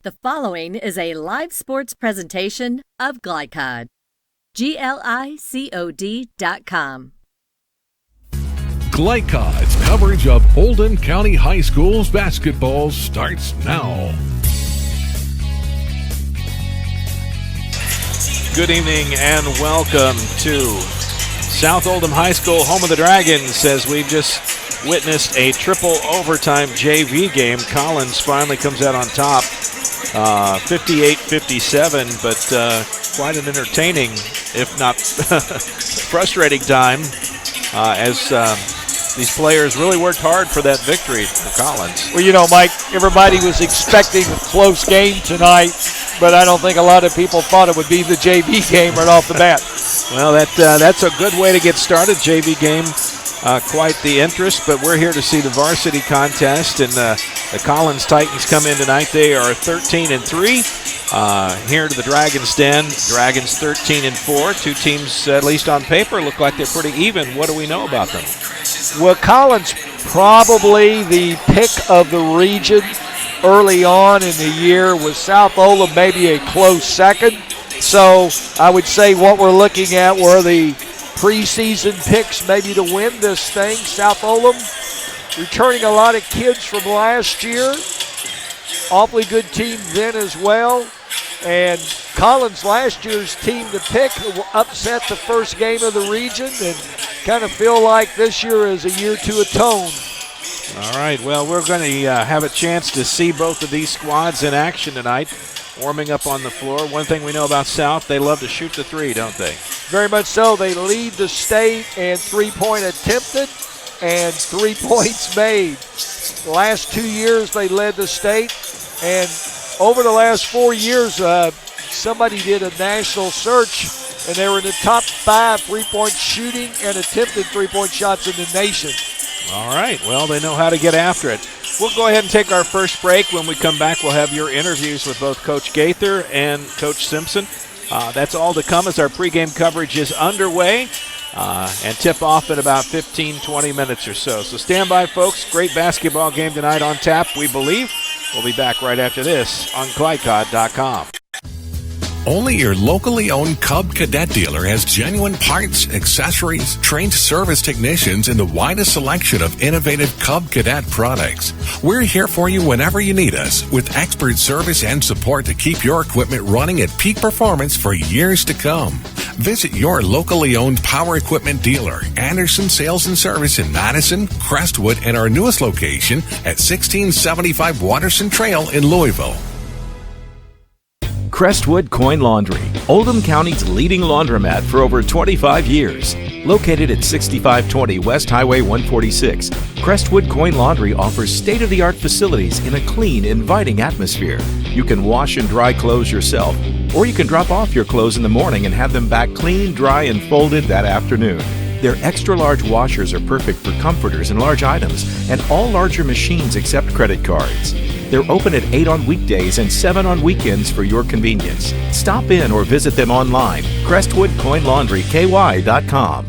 The following is a live sports presentation of Glycod. GLICOD.com. Glycod's coverage of Oldham County High School's basketball starts now. Good evening and welcome to South Oldham High School, home of the Dragons, as we've just witnessed a triple overtime JV game. Collins finally comes out on top, 58-57, but quite an entertaining, if not frustrating time, as these players really worked hard for that victory for Collins. Well, you know, Mike, everybody was expecting a close game tonight, but I don't think a lot of people thought it would be the JV game right off the bat. Well, that's a good way to get started. JV game, quite the interest, but we're here to see the varsity contest, and the Collins Titans come in tonight. They are 13-3 here to the Dragons' den. Dragons 13-4. Two teams, at least on paper, look like they're pretty even. What do we know about them? Well, Collins probably the pick of the region early on in the year, with South Oldham maybe a close second. So I would say what we're looking at were the preseason picks maybe to win this thing. South Oldham returning a lot of kids from last year. Awfully good team then as well. And Collins, last year's team to pick, upset the first game of the region, and kind of feel like this year is a year to atone. All right, well, we're going to have a chance to see both of these squads in action tonight, warming up on the floor. One thing we know about South, they love to shoot the three, don't they? Very much so. They lead the state in three-point attempted and 3 points made. The last 2 years they led the state, and over the last 4 years, somebody did a national search, and they were in the top 5 three-point shooting and attempted three-point shots in the nation. All right, well, they know how to get after it. We'll go ahead and take our first break. When we come back, we'll have your interviews with both Coach Gaither and Coach Simpson. That's all to come as our pregame coverage is underway and tip off in about 15-20 minutes or so. So stand by, folks. Great basketball game tonight on tap, we believe. We'll be back right after this on Glycod.com. Only your locally owned Cub Cadet dealer has genuine parts, accessories, trained service technicians, and the widest selection of innovative Cub Cadet products. We're here for you whenever you need us, with expert service and support to keep your equipment running at peak performance for years to come. Visit your locally owned power equipment dealer, Anderson Sales and Service in Madison, Crestwood, and our newest location at 1675 Watterson Trail in Louisville. Crestwood Coin Laundry, Oldham County's leading laundromat for over 25 years. Located at 6520 West Highway 146, Crestwood Coin Laundry offers state-of-the-art facilities in a clean, inviting atmosphere. You can wash and dry clothes yourself, or you can drop off your clothes in the morning and have them back clean, dry, and folded that afternoon. Their extra-large washers are perfect for comforters and large items, and all larger machines accept credit cards. They're open at 8 on weekdays and 7 on weekends for your convenience. Stop in or visit them online, CrestwoodCoinLaundryKY.com.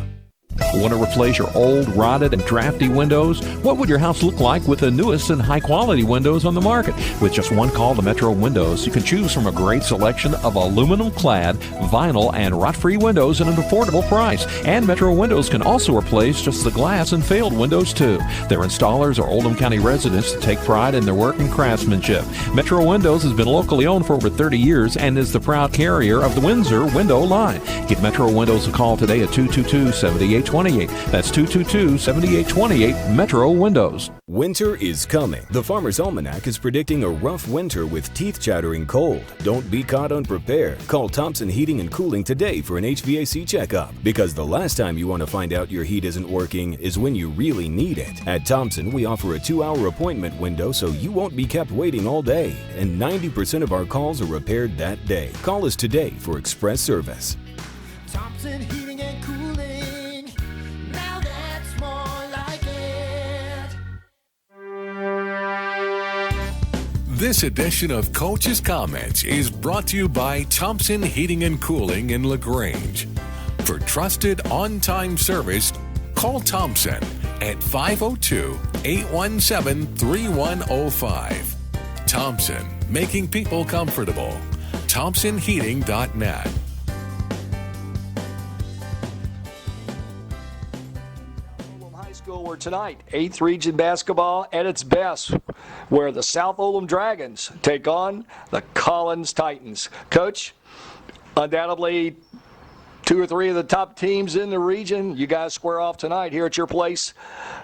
Want to replace your old, rotted, and drafty windows? What would your house look like with the newest and high-quality windows on the market? With just one call to Metro Windows, you can choose from a great selection of aluminum-clad, vinyl, and rot-free windows at an affordable price. And Metro Windows can also replace just the glass and failed windows, too. Their installers are Oldham County residents that take pride in their work and craftsmanship. Metro Windows has been locally owned for over 30 years and is the proud carrier of the Windsor window line. Give Metro Windows a call today at 222-7828. That's 222-7828, Metro Windows. Winter is coming. The Farmer's Almanac is predicting a rough winter with teeth-chattering cold. Don't be caught unprepared. Call Thompson Heating and Cooling today for an HVAC checkup, because the last time you want to find out your heat isn't working is when you really need it. At Thompson, we offer a 2-hour appointment window so you won't be kept waiting all day, and 90% of our calls are repaired that day. Call us today for express service. Thompson Heating and Cooling. Now that's more like it. This edition of Coach's Comments is brought to you by Thompson Heating and Cooling in LaGrange. For trusted on-time service, call Thompson at 502-817-3105. Thompson, making people comfortable. ThompsonHeating.net. High School, where tonight, 8th Region basketball at its best, where the South Oldham Dragons take on the Collins Titans. Coach, undoubtedly 2 or 3 of the top teams in the region. You guys square off tonight here at your place.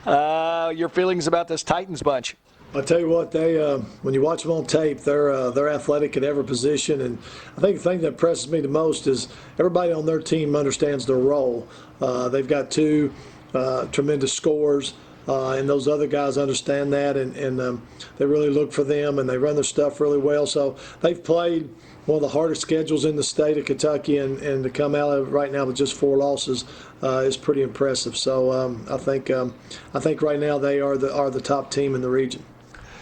Your feelings about this Titans bunch? I'll tell you what, they when you watch them on tape, they're athletic at every position, and I think the thing that impresses me the most is everybody on their team understands their role. They've got 2 tremendous scorers, and those other guys understand that, and they really look for them, and they run their stuff really well. So they've played one of the hardest schedules in the state of Kentucky, and to come out of it right now with just 4 losses is pretty impressive. So I think right now they are the top team in the region.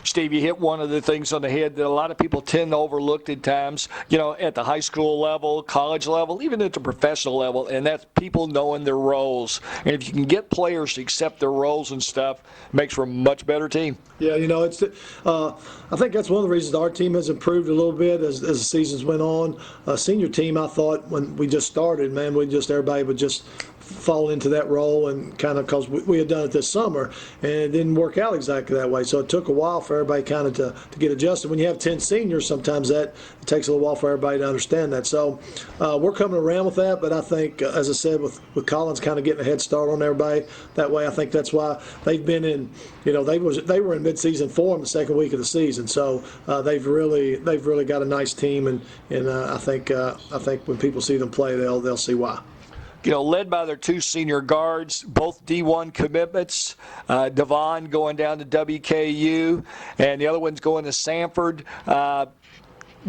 Steve, you hit one of the things on the head that a lot of people tend to overlook at times, at the high school level, college level, even at the professional level, and that's people knowing their roles. And if you can get players to accept their roles and stuff, it makes for a much better team. Yeah, it's. I think that's one of the reasons our team has improved a little bit as the seasons went on. Senior team, I thought when we just started, everybody would just fall into that role, and kind of because we had done it this summer and it didn't work out exactly that way. So it took a while for everybody kind of to get adjusted. When you have 10 seniors, sometimes it takes a little while for everybody to understand that. So we're coming around with that, but I think, as I said, with Collins kind of getting a head start on everybody that way, I think that's why they've been in, they were in midseason form the second week of the season. So they've really got a nice team, and I think when people see them play, they'll see why. Led by their 2 senior guards, both D1 commitments. Devon going down to WKU, and the other one's going to Sanford.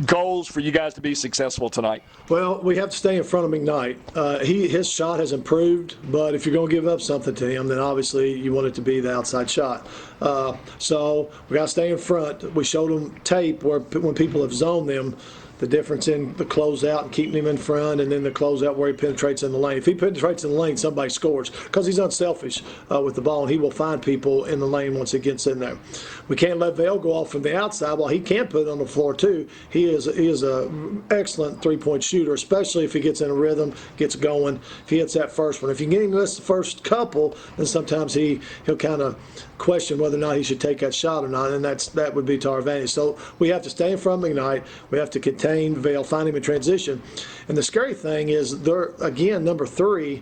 Goals for you guys to be successful tonight? Well, we have to stay in front of McKnight. His shot has improved, but if you're going to give up something to him, then obviously you want it to be the outside shot. So we got to stay in front. We showed them tape where when people have zoned them, the difference in the closeout and keeping him in front, and then the closeout where he penetrates in the lane. If he penetrates in the lane, somebody scores because he's unselfish with the ball, and he will find people in the lane once it gets in there. We can't let Vail go off from the outside. While he can put it on the floor too, he is an excellent three-point shooter, especially if he gets in a rhythm, gets going. If he hits that first one, if you get him this the first couple, then sometimes he'll kind of question whether or not he should take that shot or not, and that would be to our advantage. So we have to stay in front of McKnight. We have to contain Vail, find him in transition. And the scary thing is, they're, again, number 3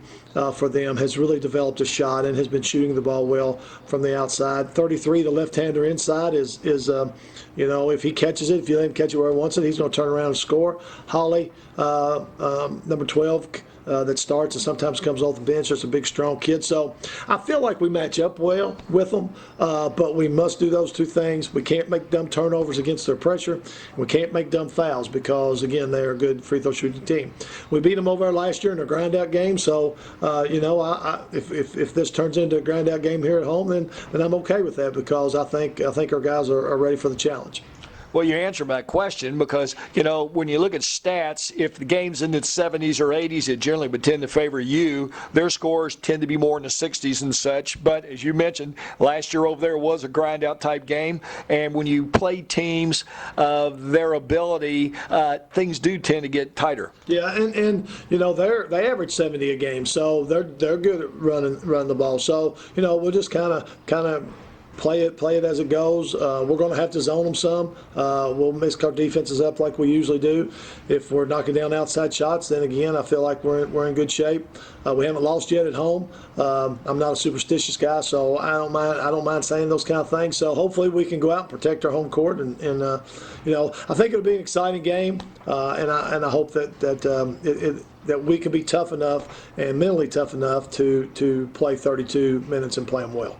for them has really developed a shot and has been shooting the ball well from the outside. 33, the left-hander inside is if he catches it, if you let him catch it where he wants it, he's going to turn around and score. Holly, number 12, that starts and sometimes comes off the bench. Just a big, strong kid. So I feel like we match up well with them, but we must do those 2 things. We can't make dumb turnovers against their pressure. We can't make dumb fouls because, again, they're a good free throw shooting team. We beat them over there last year in a grind-out game, so, if this turns into a grind-out game here at home, then I'm okay with that because I think our guys are ready for the challenge. Well, you answered my question because, when you look at stats, if the game's in the 70s or 80s, it generally would tend to favor you. Their scores tend to be more in the 60s and such. But as you mentioned, last year over there was a grind-out type game. And when you play teams of their ability, things do tend to get tighter. Yeah, and they average 70 a game, so they're good at running the ball. So, we'll just kind of play it as it goes. We're going to have to zone them some. We'll mix our defenses up like we usually do. If we're knocking down outside shots, then again, I feel like we're in good shape. We haven't lost yet at home. I'm not a superstitious guy, so I don't mind saying those kind of things. So hopefully we can go out and protect our home court, and I think it'll be an exciting game, and I hope that we can be tough enough and mentally tough enough to play 32 minutes and play them well.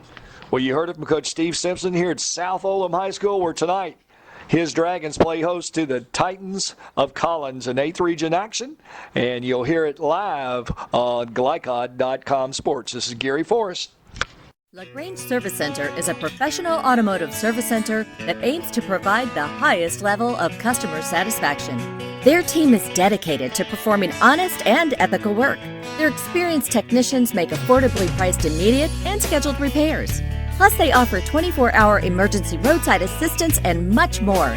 Well, you heard it from Coach Steve Simpson here at South Oldham High School, where tonight his Dragons play host to the Titans of Collins in 8th Region action, and you'll hear it live on Glycod.com Sports. This is Gary Forrest. LaGrange Service Center is a professional automotive service center that aims to provide the highest level of customer satisfaction. Their team is dedicated to performing honest and ethical work. Their experienced technicians make affordably priced immediate and scheduled repairs. Plus, they offer 24-hour emergency roadside assistance and much more.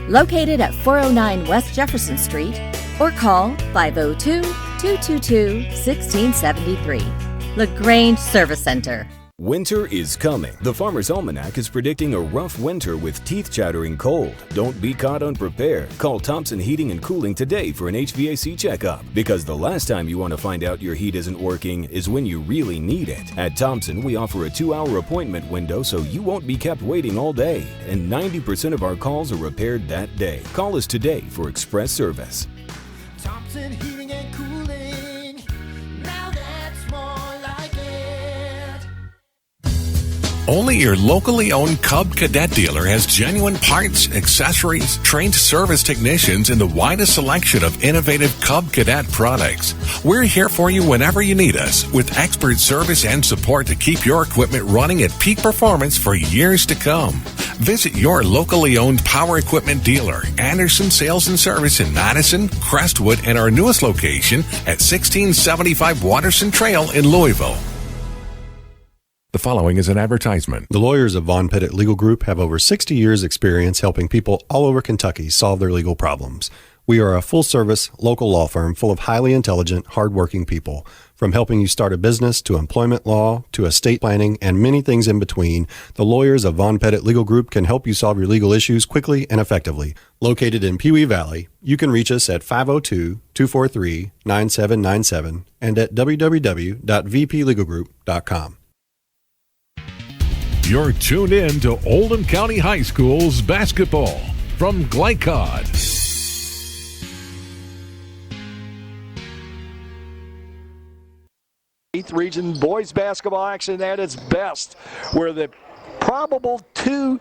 located at 409 West Jefferson Street, or call 502-222-1673. LaGrange Service Center. Winter is coming. The Farmer's Almanac is predicting a rough winter with teeth-chattering cold. Don't be caught unprepared. Call Thompson Heating and Cooling today for an HVAC checkup, because the last time you want to find out your heat isn't working is when you really need it. At Thompson, we offer a 2-hour appointment window so you won't be kept waiting all day, and 90% of our calls are repaired that day. Call us today for express service. Thompson Heating and Cooling. Now that's more like it. Only your locally owned Cub Cadet dealer has genuine parts, accessories, trained service technicians, and the widest selection of innovative Cub Cadet products. We're here for you whenever you need us, with expert service and support to keep your equipment running at peak performance for years to come. Visit your locally owned power equipment dealer, Anderson Sales and Service in Madison, Crestwood, and our newest location at 1675 Watterson Trail in Louisville. The following is an advertisement. The lawyers of Von Pettit Legal Group have over 60 years' experience helping people all over Kentucky solve their legal problems. We are a full-service, local law firm full of highly intelligent, hardworking people. From helping you start a business to employment law to estate planning and many things in between, the lawyers of Von Pettit Legal Group can help you solve your legal issues quickly and effectively. Located in Pewee Valley, you can reach us at 502-243-9797 and at www.vplegalgroup.com. You're tuned in to Oldham County High School's basketball from Glycod. 8th Region boys basketball action at its best, where the probable two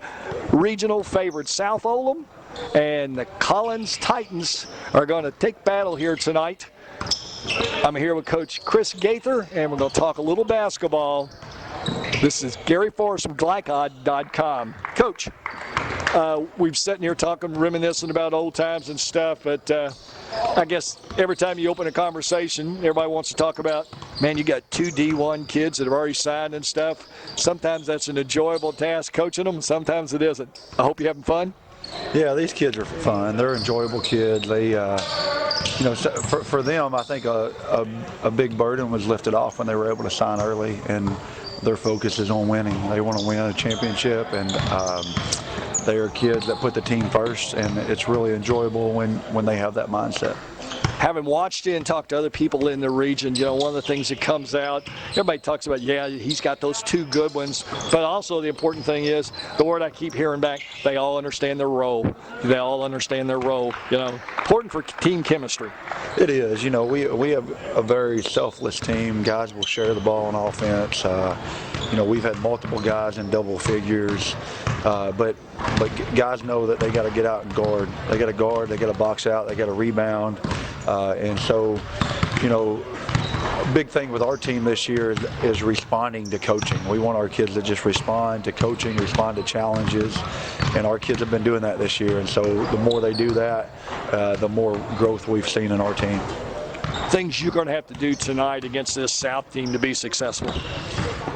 regional favorites, South Oldham and the Collins Titans, are going to take battle here tonight. I'm here with Coach Chris Gaither, and we're going to talk a little basketball. This is Gary Forrest from Glycod.com. Coach, we've sitting here talking, reminiscing about old times and stuff, but I guess every time you open a conversation, everybody wants to talk about, man, you got 2 D1 kids that have already signed and stuff. Sometimes that's an enjoyable task coaching them, sometimes it isn't. I hope you're having fun. Yeah, these kids are fun. They're enjoyable kids. They, you know, for them, I think a big burden was lifted off when they were able to sign early, and their focus is on winning. They want to win a championship, and they are kids that put the team first, and it's really enjoyable when they have that mindset. Having watched it and talked to other people in the region, you know, one of the things that comes out, everybody talks about, yeah, he's got those 2 good ones, but also the important thing is, the word I keep hearing back, they all understand their role. They all understand their role, you know, important for team chemistry. It is. You know, we have a very selfless team. Guys will share the ball on offense. You know, we've had multiple guys in double figures, but guys know that they got to get out and guard. They got to guard, they got to box out, they got to rebound. And so, you know, a big thing with our team this year is responding to coaching. We want our kids to just respond to coaching, respond to challenges, and our kids have been doing that this year. And so the more they do that, the more growth we've seen in our team. Things you're going to have to do tonight against this South team to be successful?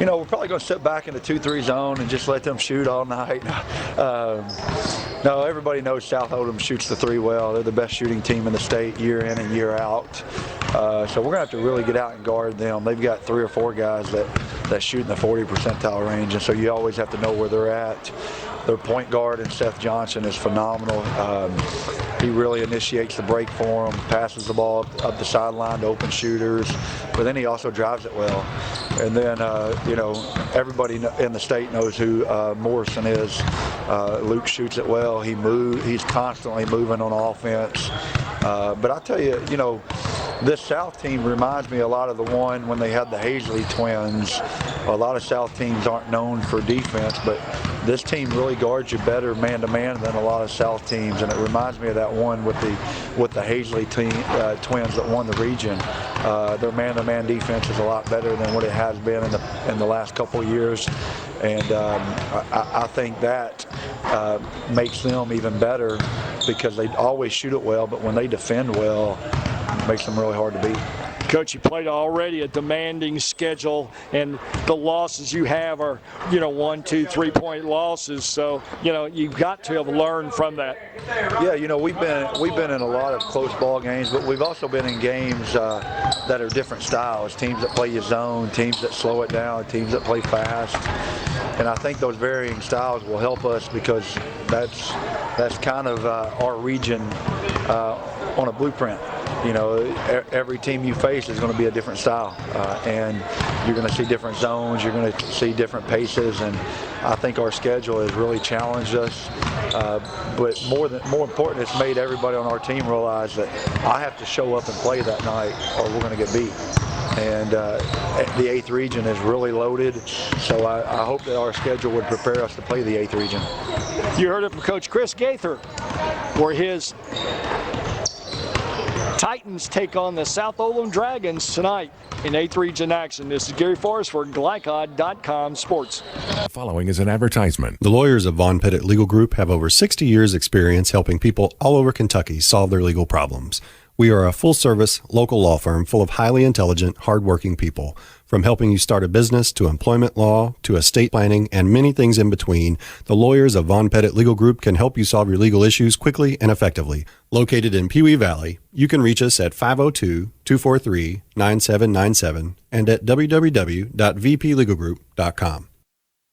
You know, we're probably going to sit back in the 2-3 zone and just let them shoot all night. No, everybody knows South Oldham shoots the 3 well. They're the best shooting team in the state year in and year out. So we're going to have to really get out and guard them. They've got 3 or 4 guys that shoot in the 40 percentile range, and so you always have to know where they're at. Their point guard, and Seth Johnson, is phenomenal. He really initiates the break for them, passes the ball up the sideline to open shooters, but then he also drives it well. And then, you know, everybody in the state knows who Morrison is. Luke shoots it well. He's constantly moving on offense. But I tell you, you know, this South team reminds me a lot of the one when they had the Hazley twins. A lot of South teams aren't known for defense, but this team really guards you better man-to-man than a lot of South teams, and it reminds me of that one with the Hazley twins that won the region. Their man-to-man defense is a lot better than what it has been in the last couple of years, and I think that makes them even better because they always shoot it well, but when they defend well, it makes them really hard to beat. Coach, you played already a demanding schedule, and the losses you have are, 1, 2, 3 point losses. So, you've got to have learned from that. Yeah, we've been in a lot of close ball games, but we've also been in games that are different styles. Teams that play you zone, teams that slow it down, teams that play fast. And I think those varying styles will help us because that's kind of our region on a blueprint. Every team you face is going to be a different style, and you're going to see different zones, you're going to see different paces, and I think our schedule has really challenged us. But more important, it's made everybody on our team realize that I have to show up and play that night, or we're going to get beat. And the 8th region is really loaded, so I hope that our schedule would prepare us to play the 8th region. You heard it from Coach Chris Gaither, where his Titans take on the South Oldham Dragons tonight in 8th region action. This is Gary Forrest for Glycod.com Sports. The following is an advertisement. The lawyers of Von Pettit Legal Group have over 60 years' experience helping people all over Kentucky solve their legal problems. We are a full-service, local law firm full of highly intelligent, hard-working people. From helping you start a business to employment law to estate planning and many things in between, the lawyers of Von Pettit Legal Group can help you solve your legal issues quickly and effectively. Located in Pewee Valley, you can reach us at 502-243-9797 and at www.vplegalgroup.com.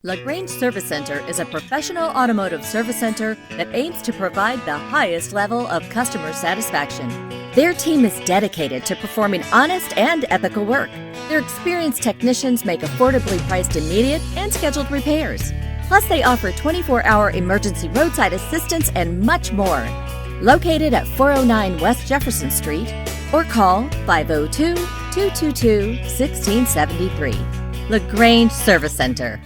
LaGrange Service Center is a professional automotive service center that aims to provide the highest level of customer satisfaction. Their team is dedicated to performing honest and ethical work. Their experienced technicians make affordably priced immediate and scheduled repairs. Plus, they offer 24-hour emergency roadside assistance and much more. Located at 409 West Jefferson Street, or call 502-222-1673. LaGrange Service Center.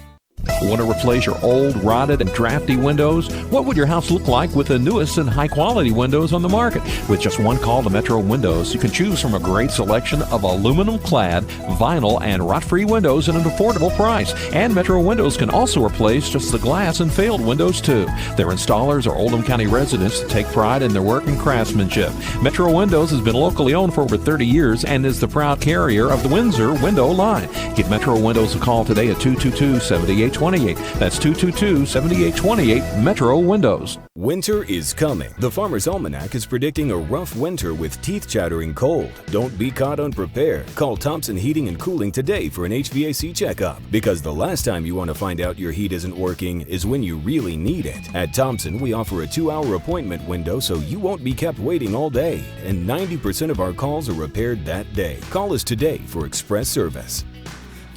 Want to replace your old, rotted, and drafty windows? What would your house look like with the newest and high-quality windows on the market? With just one call to Metro Windows, you can choose from a great selection of aluminum-clad, vinyl, and rot-free windows at an affordable price. And Metro Windows can also replace just the glass and failed windows, too. Their installers are Oldham County residents that take pride in their work and craftsmanship. Metro Windows has been locally owned for over 30 years and is the proud carrier of the Windsor window line. Give Metro Windows a call today at 222-7828. That's 222-7828 Metro Windows. Winter is coming. The Farmer's Almanac is predicting a rough winter with teeth-chattering cold. Don't be caught unprepared. Call Thompson Heating and Cooling today for an HVAC checkup, because the last time you want to find out your heat isn't working is when you really need it. At Thompson, we offer a 2-hour appointment window so you won't be kept waiting all day, and 90% of our calls are repaired that day. Call us today for express service.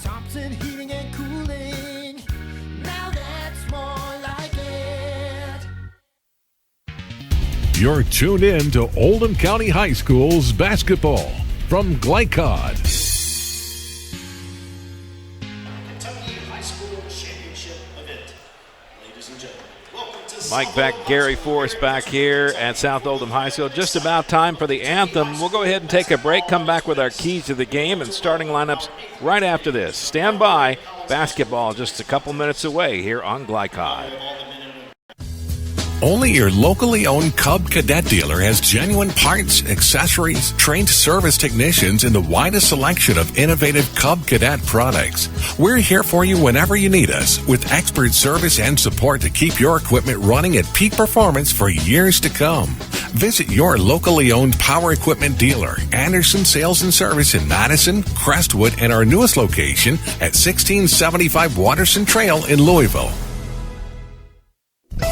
Thompson Heating and Cooling. Now that's more like it. You're tuned in to Oldham County High School's basketball from Glycod. Kentucky High School Championship event. Ladies and gentlemen, welcome to Mike Beck, Gary Forrest back here at South Oldham High School. Just about time for the anthem. We'll go ahead and take a break, come back with our keys to the game and starting lineups right after this. Stand by. Basketball just a couple minutes away here on Glycod. Only your locally owned Cub Cadet dealer has genuine parts, accessories, trained service technicians, and the widest selection of innovative Cub Cadet products. We're here for you whenever you need us, with expert service and support to keep your equipment running at peak performance for years to come. Visit your locally owned power equipment dealer, Anderson Sales and Service in Madison, Crestwood, and our newest location at 1675 Watterson Trail in Louisville.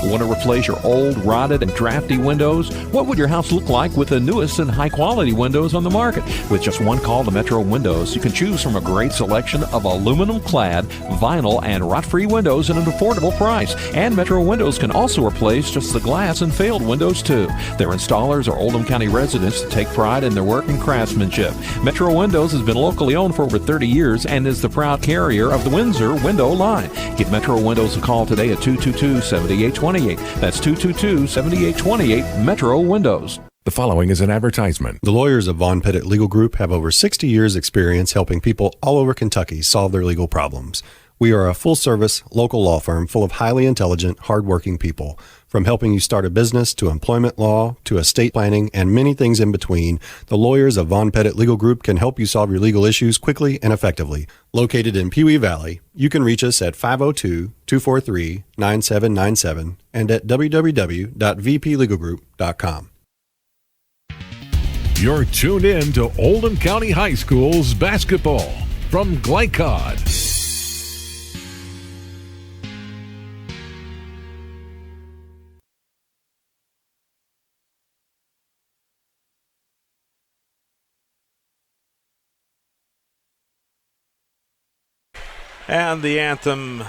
Want to replace your old, rotted, and drafty windows? What would your house look like with the newest and high-quality windows on the market? With just one call to Metro Windows, you can choose from a great selection of aluminum-clad, vinyl, and rot-free windows at an affordable price. And Metro Windows can also replace just the glass and failed windows, too. Their installers are Oldham County residents that take pride in their work and craftsmanship. Metro Windows has been locally owned for over 30 years and is the proud carrier of the Windsor window line. Give Metro Windows a call today at 222-7828. That's 222-7828 Metro Windows. The following is an advertisement. The lawyers of Von Pettit Legal Group have over 60 years' experience helping people all over Kentucky solve their legal problems. We are a full-service, local law firm full of highly intelligent, hardworking people. From helping you start a business to employment law to estate planning and many things in between, the lawyers of Von Pettit Legal Group can help you solve your legal issues quickly and effectively. Located in Pewee Valley, you can reach us at 502-243-9797 and at www.vplegalgroup.com. You're tuned in to Oldham County High School's basketball from Glycod. And the anthem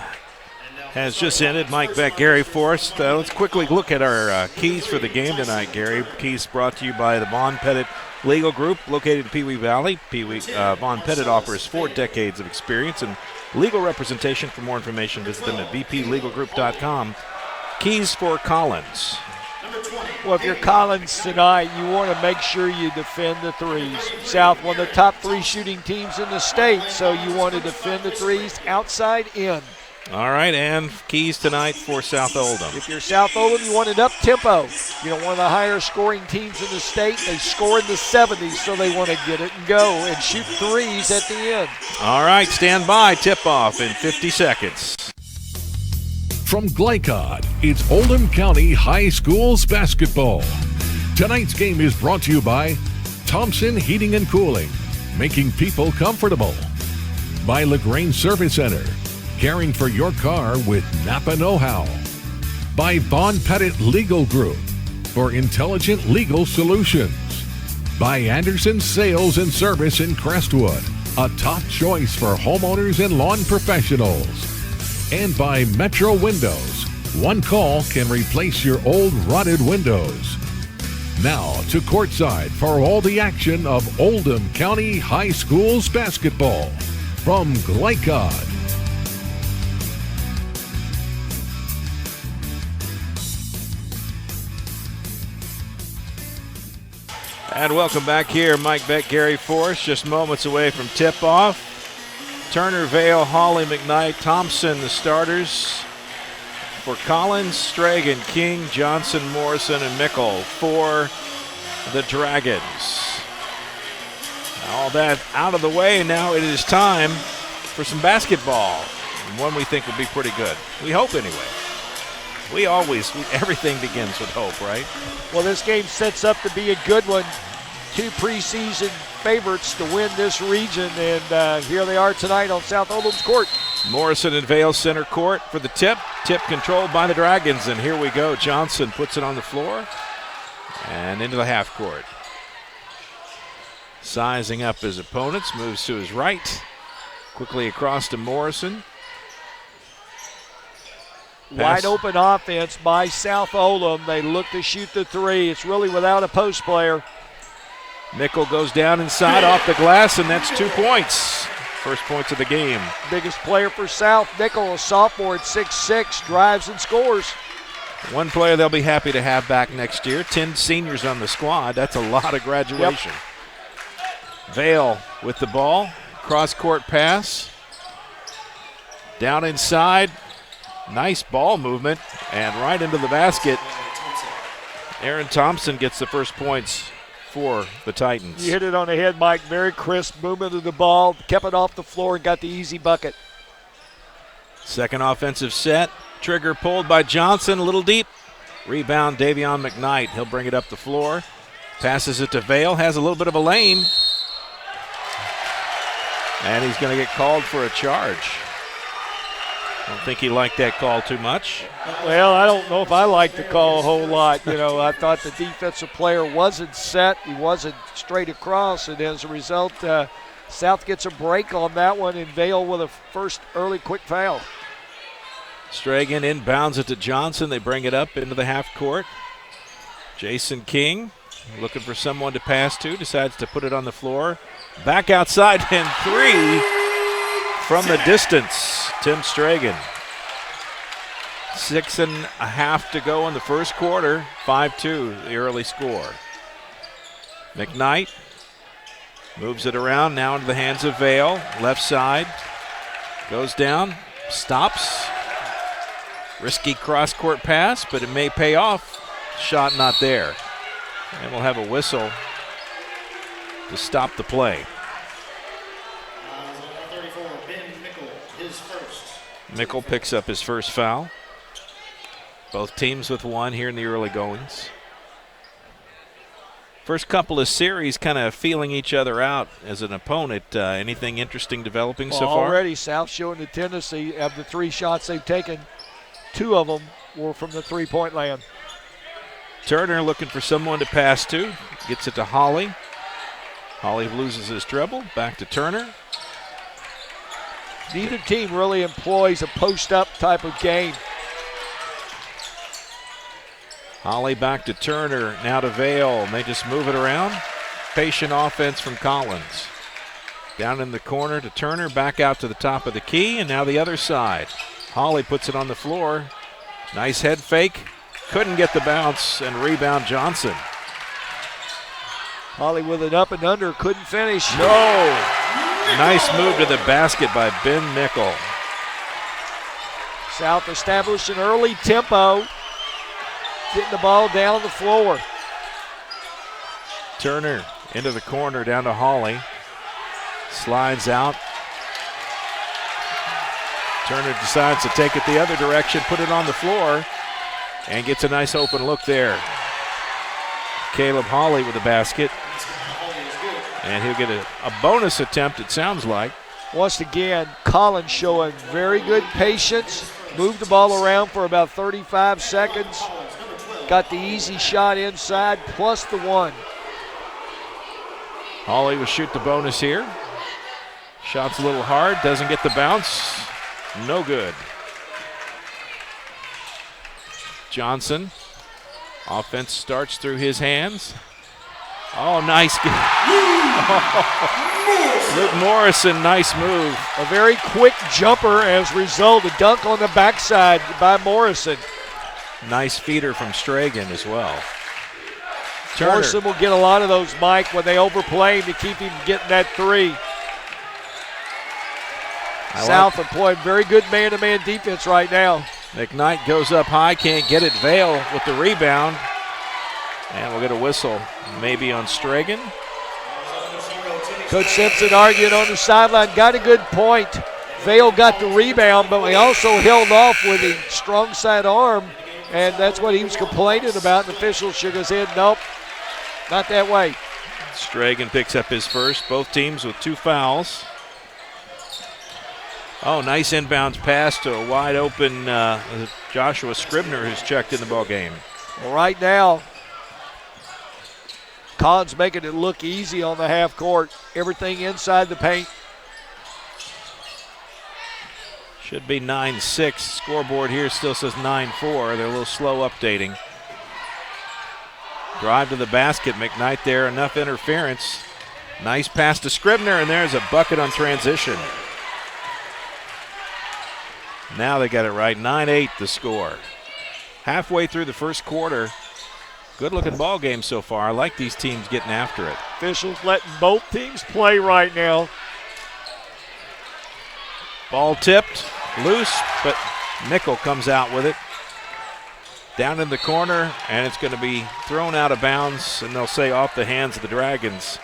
has just ended. Mike Beck, Gary Forrest. Let's quickly look at our keys for the game tonight, Gary. Keys brought to you by the Von Pettit Legal Group, located in Pewee Valley. Von Pettit offers 4 decades of experience in legal representation. For more information, visit them at vplegalgroup.com. Keys for Collins. Well, if you're Collins tonight, you want to make sure you defend the threes. South, one of the top 3 shooting teams in the state, so you want to defend the threes outside in. All right, and keys tonight for South Oldham. If you're South Oldham, you want it up tempo. You know, one of the higher scoring teams in the state. They score in the 70s, so they want to get it and go and shoot threes at the end. All right, stand by. Tip-off in 50 seconds. From Glycod, it's Oldham County High School's basketball. Tonight's game is brought to you by Thompson Heating and Cooling, making people comfortable. By LaGrange Service Center, caring for your car with Napa know-how. By Von Pettit Legal Group, for intelligent legal solutions. By Anderson Sales and Service in Crestwood, a top choice for homeowners and lawn professionals. And by Metro Windows. One call can replace your old rotted windows. Now to courtside for all the action of Oldham County High School's basketball. From Glycod. And welcome back here. Mike Beck, Gary Forrest, just moments away from tip-off. Turner, Vale, Hawley, McKnight, Thompson, the starters. For Collins, Stragan, King, Johnson, Morrison, and Mickle for the Dragons. All that out of the way, now it is time for some basketball. One we think will be pretty good. We hope anyway. Everything begins with hope, right? Well, this game sets up to be a good one. 2 preseason favorites to win this region, and here they are tonight on South Oldham's court. Morrison and Vale center court for the tip. Tip controlled by the Dragons, and here we go. Johnson puts it on the floor and into the half court. Sizing up his opponents, moves to his right. Quickly across to Morrison. Wide open offense by South Oldham. They look to shoot the 3. It's really without a post player. Mickle goes down inside off the glass, and that's 2 points. First points of the game. Biggest player for South, Mickle, a sophomore at 6'6", drives and scores. One player they'll be happy to have back next year. 10 seniors on the squad. That's a lot of graduation. Yep. Vale with the ball. Cross-court pass. Down inside. Nice ball movement, and right into the basket. Aaron Thompson gets the first points for the Titans. You hit it on the head, Mike. Very crisp movement of the ball. Kept it off the floor and got the easy bucket. Second offensive set. Trigger pulled by Johnson, a little deep. Rebound, Davion McKnight. He'll bring it up the floor. Passes it to Vale. Has a little bit of a lane. And he's going to get called for a charge. I don't think he liked that call too much. Well, I don't know if I like the call a whole lot. You know, I thought the defensive player wasn't set. He wasn't straight across, and as a result, South gets a break on that one, and Vale with a first early quick foul. Stragan inbounds it to Johnson. They bring it up into the half court. Jason King looking for someone to pass to, decides to put it on the floor. Back outside, and 3 from the distance. Tim Stragan. 6.5 to go in the first quarter. 5-2, the early score. McKnight moves it around now into the hands of Vale. Left side. Goes down. Stops. Risky cross-court pass, but it may pay off. Shot not there. And we'll have a whistle to stop the play. 34, Ben Mickle, his first. Mickle picks up his first foul. Both teams with one here in the early goings. First couple of series kind of feeling each other out as an opponent. Anything interesting developing so far? Already South showing the tendency of the 3 shots they've taken, 2 of them were from the three-point land. Turner looking for someone to pass to. Gets it to Holly. Holly loses his dribble. Back to Turner. Neither team really employs a post-up type of game. Holly back to Turner. Now to Vale. And they just move it around. Patient offense from Collins. Down in the corner to Turner. Back out to the top of the key. And now the other side. Holly puts it on the floor. Nice head fake. Couldn't get the bounce, and rebound Johnson. Holly with an up and under, couldn't finish. No! Nice move to the basket by Ben Mickle. South established an early tempo, getting the ball down the floor. Turner into the corner, down to Holly. Slides out. Turner decides to take it the other direction, put it on the floor, and gets a nice open look there. Caleb Holly with the basket. And he'll get a bonus attempt, it sounds like. Once again, Collins showing very good patience. Moved the ball around for about 35 seconds. Got the easy shot inside, plus the 1. Holly will shoot the bonus here. Shot's a little hard, doesn't get the bounce. No good. Johnson. Offense starts through his hands. Oh, nice. Luke Morrison, nice move. A very quick jumper as a result. A dunk on the backside by Morrison. Nice feeder from Stragan as well. Turner. Morrison will get a lot of those, Mike, when they overplay him to keep him getting that 3. South employing very good man-to-man defense right now. McKnight goes up high, can't get it. Vale with the rebound. And we'll get a whistle, maybe on Stragan. Coach Simpson arguing on the sideline, got a good point. Vale got the rebound, but we also held off with a strong side arm, and that's what he was complaining about. The official shook his head, nope, not that way. Stragan picks up his first, both teams with 2 fouls. Oh, nice inbounds pass to a wide open Joshua Scribner, who's checked in the ball game. Well, right now, Collins making it look easy on the half court. Everything inside the paint. Should be 9-6. Scoreboard here still says 9-4. They're a little slow updating. Drive to the basket. McKnight there. Enough interference. Nice pass to Scribner, and there's a bucket on transition. Now they got it right. 9-8 the score. Halfway through the first quarter. Good-looking ball game so far. I like these teams getting after it. Officials letting both teams play right now. Ball tipped, loose, but Mickle comes out with it. Down in the corner, and it's going to be thrown out of bounds, and they'll say off the hands of the Dragons.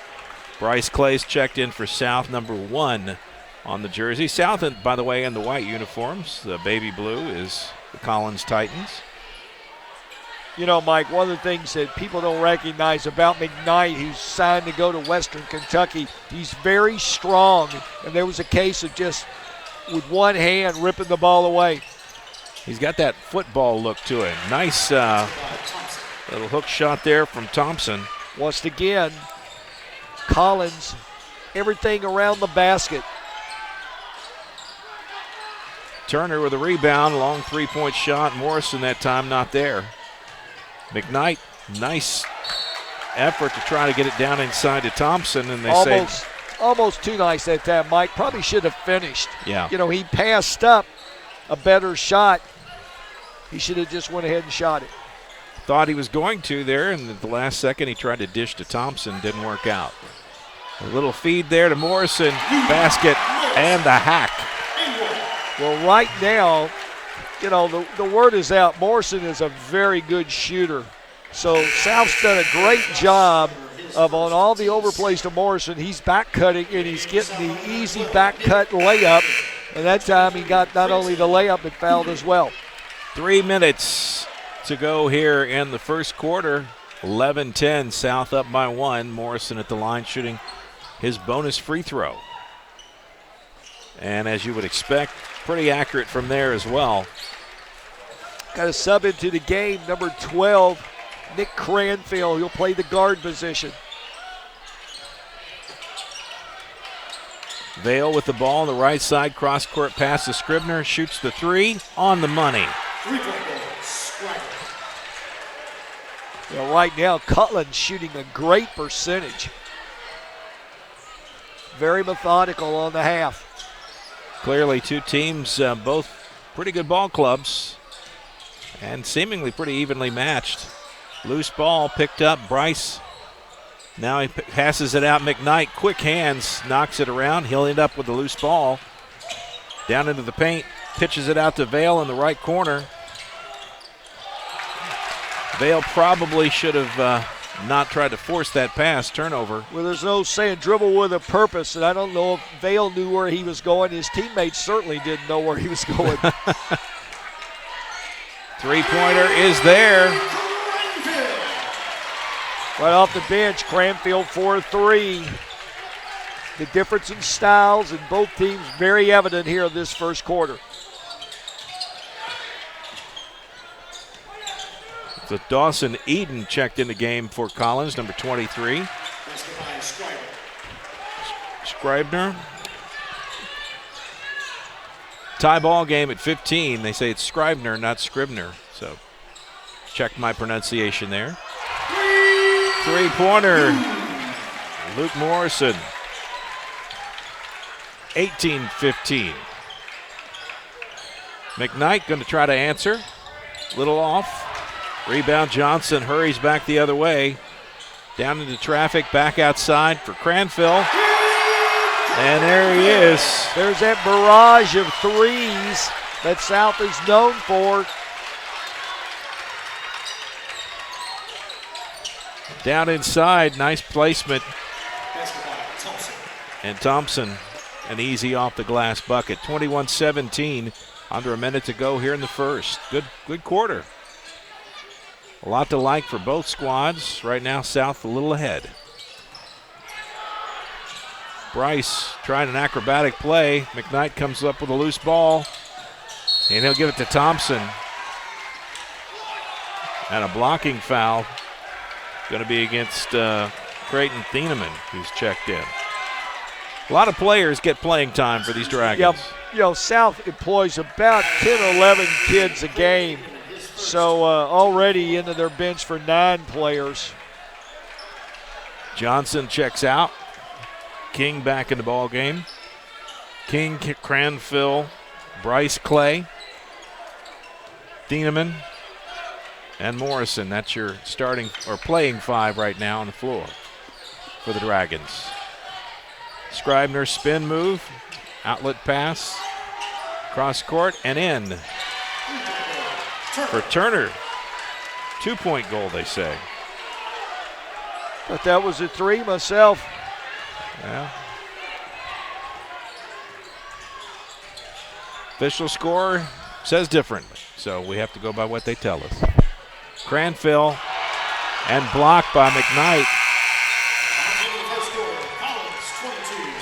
Bryce Clay's checked in for South, number 1 on the jersey. South, by the way, in the white uniforms. The baby blue is the Collins Titans. You know, Mike, one of the things that people don't recognize about McKnight, who's signed to go to Western Kentucky, he's very strong, and there was a case of just with one hand ripping the ball away. He's got that football look to him. Nice little hook shot there from Thompson. Once again, Collins, everything around the basket. Turner with a rebound, long 3-point shot. Morrison that time not there. McKnight, nice effort to try to get it down inside to Thompson, and they almost too nice that time. Mike probably should have finished. Yeah. You know, he passed up a better shot. He should have just went ahead and shot it. Thought he was going to there, and at the last second he tried to dish to Thompson, didn't work out. A little feed there to Morrison, basket, and the hack. Well, right now, you know, the word is out. Morrison is a very good shooter. So South's done a great job of on all the overplays to Morrison. He's back cutting, and he's getting the easy back cut layup. And that time he got not only the layup, but fouled as well. 3 minutes to go here in the first quarter. 11-10, South up by 1. Morrison at the line shooting his bonus free throw. And as you would expect, pretty accurate from there as well. Got a sub into the game, number 12, Nick Cranfield. He'll play the guard position. Vale with the ball on the right side, cross-court pass to Scribner, shoots the three, on the money. Well, right now, Cutlin's shooting a great percentage. Very methodical on the half. Clearly two teams, both pretty good ball clubs and seemingly pretty evenly matched. Loose ball picked up, Bryce. Now he passes it out, McKnight, quick hands, knocks it around. He'll end up with the loose ball. Down into the paint, pitches it out to Vale in the right corner. Vale probably should have not tried to force that pass, turnover. Well, there's no saying dribble with a purpose, and I don't know if Vale knew where he was going. His teammates certainly didn't know where he was going. Three-pointer is there. Right off the bench, Cranfield 4-3. The difference in styles in both teams very evident here in this first quarter. So Dawson Eden checked in the game for Collins, number 23. Scribner. Tie ball game at 15. They say it's Scribner, not Scribner. So check my pronunciation there. Three-pointer. Luke Morrison. 18-15. McKnight going to try to answer. Little off. Rebound, Johnson hurries back the other way. Down into traffic, back outside for Cranfield. And there he is. There's that barrage of threes that South is known for. Down inside, nice placement. And Thompson, an easy off the glass bucket. 21-17, under a minute to go here in the first. Good quarter. A lot to like for both squads. Right now, South a little ahead. Bryce trying an acrobatic play. McKnight comes up with a loose ball, and he'll give it to Thompson. And a blocking foul going to be against Creighton Thieneman, who's checked in. A lot of players get playing time for these Dragons. Yep. You know, South employs about 10 or 11 kids a game. So already into their bench for 9 players. Johnson checks out. King back in the ball game. King, Cranfield, Bryce Clay, Thieneman, and Morrison. That's your starting or playing 5 right now on the floor for the Dragons. Scribner spin move, outlet pass, cross court and in. For Turner, 2-point goal, they say. But that was a 3 myself. Yeah. Official score says differently, so we have to go by what they tell us. Cranfield and blocked by McKnight.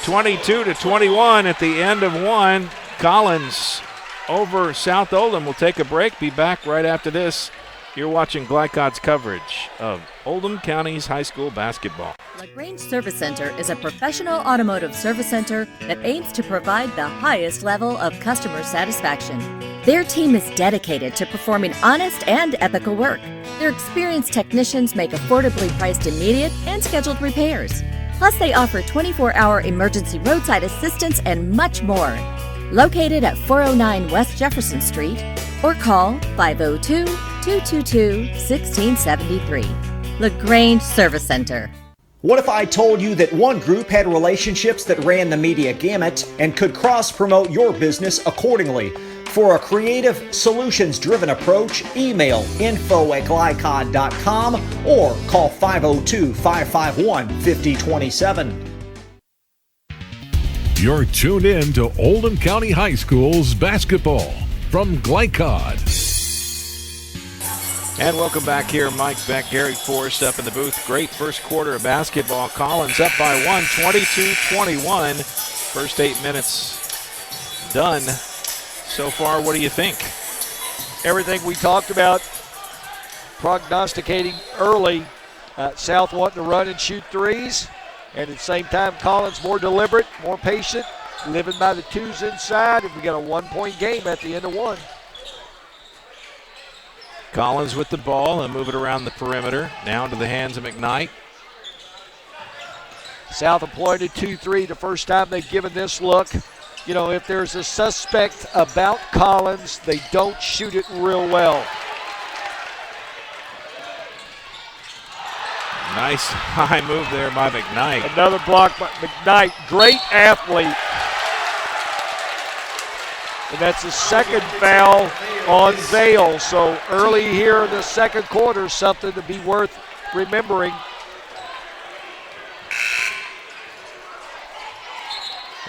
22-21 at the end of 1. Collins over South Oldham. We'll take a break. Be back right after this. You're watching Glycod's coverage of Oldham County's high school basketball. LaGrange Service Center is a professional automotive service center that aims to provide the highest level of customer satisfaction. Their team is dedicated to performing honest and ethical work. Their experienced technicians make affordably priced immediate and scheduled repairs. Plus, they offer 24-hour emergency roadside assistance and much more. Located at 409 West Jefferson Street, or call 502-222-1673. LaGrange Service Center. What if I told you that one group had relationships that ran the media gamut and could cross-promote your business accordingly? For a creative, solutions-driven approach, email info@glycod.com or call 502-551-5027. You're tuned in to Oldham County High School's basketball from Glycod. And welcome back here. Mike Beck, Gary Forrest up in the booth. Great first quarter of basketball. Collins up by 1, 22-21. First 8 minutes done. So far, what do you think? Everything we talked about, prognosticating early. South wanting to run and shoot threes. And at the same time, Collins more deliberate, more patient, living by the twos inside. And we got a 1-point game at the end of one. Collins with the ball and move it around the perimeter. Now into the hands of McKnight. South employed a 2-3 the first time they've given this look. You know, if there's a suspect about Collins, they don't shoot it real well. Nice high move there by McKnight. Another block by McKnight. Great athlete. And that's the second foul on Vale. So early here in the second quarter, something to be worth remembering.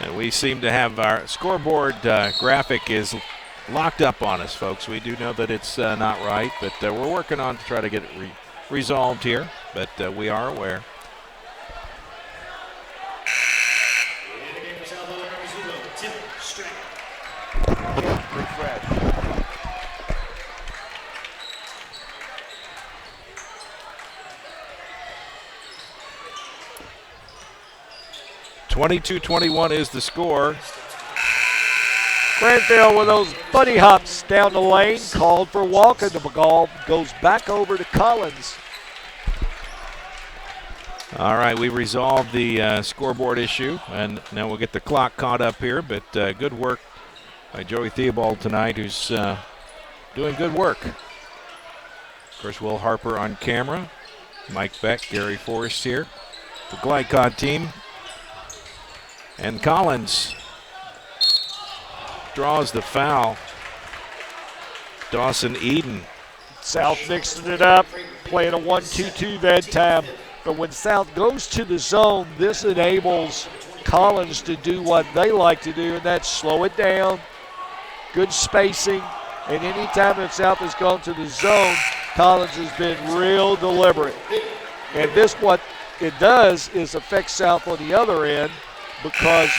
And we seem to have our scoreboard graphic is locked up on us, folks. We do know that it's not right, but we're working on to try to get it resolved here, but we are aware. Refresh. 22-21 is the score. Granville with those bunny hops down the lane, called for walking. The ball goes back over to Collins. All right, we resolved the scoreboard issue, and now we'll get the clock caught up here, but good work by Joey Theobald tonight, who's doing good work. Of course, Will Harper on camera, Mike Beck, Gary Forrest here, the Glycod team. And Collins draws the foul. Dawson Eden. South mixing it up, playing a 1-2-2 that time. But when South goes to the zone, this enables Collins to do what they like to do, and that's slow it down, good spacing. And any time that South has gone to the zone, Collins has been real deliberate. And this, what it does is affect South on the other end, because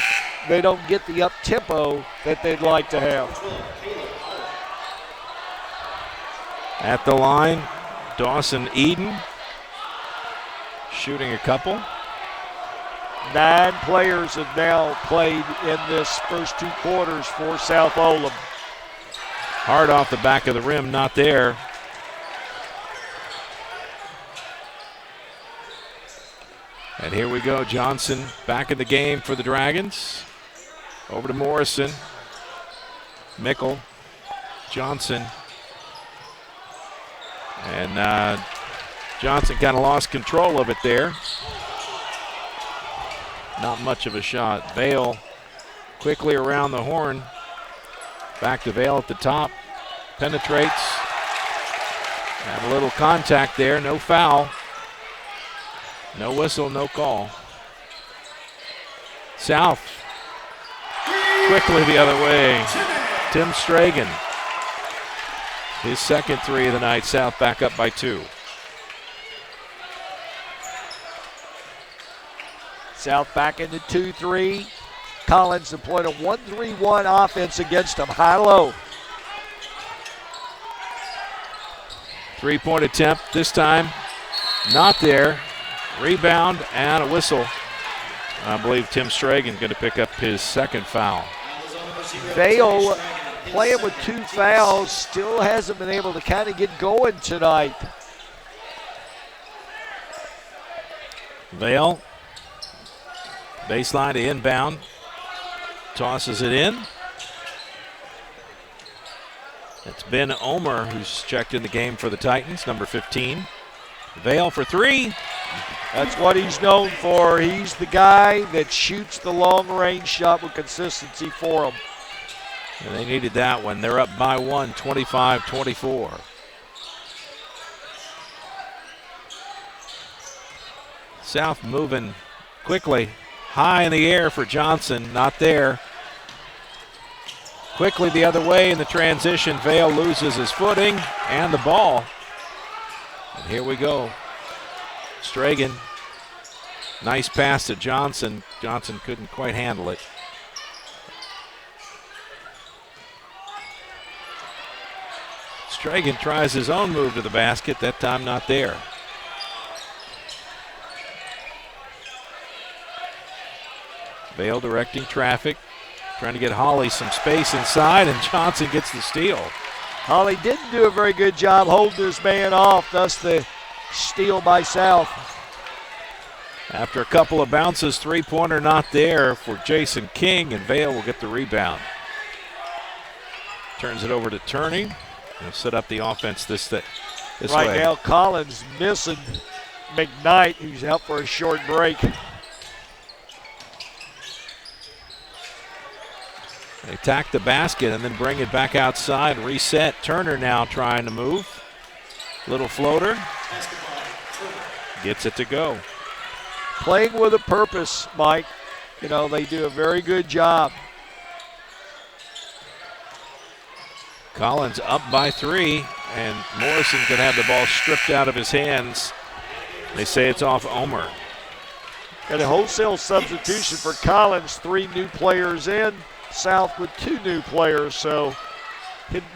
they don't get the up-tempo that they'd like to have. At the line, Dawson Eden shooting a couple. 9 players have now played in this first 2 quarters for South Oldham. Hard off the back of the rim, not there. And here we go, Johnson back in the game for the Dragons. Over to Morrison. Mickle. Johnson. And Johnson kind of lost control of it there. Not much of a shot. Vale quickly around the horn. Back to Vale at the top. Penetrates. And a little contact there, no foul. No whistle, no call. South. Quickly the other way. Tim Stragan. His second 3 of the night. South back up by 2. South back into 2-3. Collins employed a 1-3-1 offense against them. High-low. 3-point attempt this time. Not there. Rebound and a whistle. I believe Tim Stragan going to pick up his second foul. Vale playing with 2 fouls, still hasn't been able to kind of get going tonight. Vale, baseline to inbound, tosses it in. It's Ben Omer who's checked in the game for the Titans, number 15. Vale for 3, That's what he's known for. He's the guy that shoots the long-range shot with consistency for them. And they needed that one. They're up by 1, 25-24. South moving quickly. High in the air for Johnson. Not there. Quickly the other way in the transition. Vale loses his footing and the ball. And here we go. Stragan. Nice pass to Johnson. Johnson couldn't quite handle it. Stragan tries his own move to the basket. That time not there. Vale directing traffic. Trying to get Hawley some space inside, and Johnson gets the steal. Hawley didn't do a very good job holding his man off, thus the steal by South. After a couple of bounces, three-pointer not there for Jason King, and Vale will get the rebound. Turns it over to Turney. He'll set up the offense this way. Right now, Collins missing McKnight, who's out for a short break. They attack the basket and then bring it back outside, reset. Turner now trying to move. Little floater. Gets it to go. Playing with a purpose, Mike. You know, they do a very good job. Collins up by 3, and Morrison could have the ball stripped out of his hands. They say it's off Omer. And a wholesale substitution for Collins. 3 new players in. South with 2 new players, so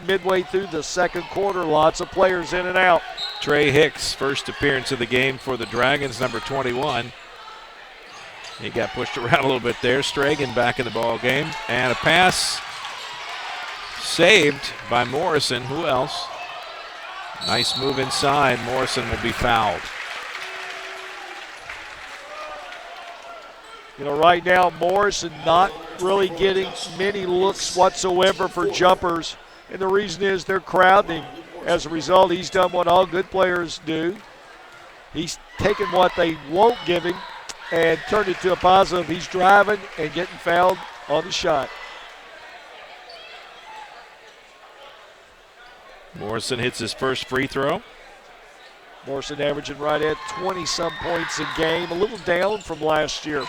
midway through the second quarter, lots of players in and out. Trey Hicks, first appearance of the game for the Dragons, number 21. He got pushed around a little bit there. Stragan back in the ball game, and a pass saved by Morrison. Who else? Nice move inside. Morrison will be fouled. You know, right now, Morrison not really getting many looks whatsoever for jumpers, and the reason is they're crowding. As a result, he's done what all good players do. He's taken what they won't give him and turned it to a positive. He's driving and getting fouled on the shot. Morrison hits his first free throw. Morrison averaging right at 20-some points a game, a little down from last year.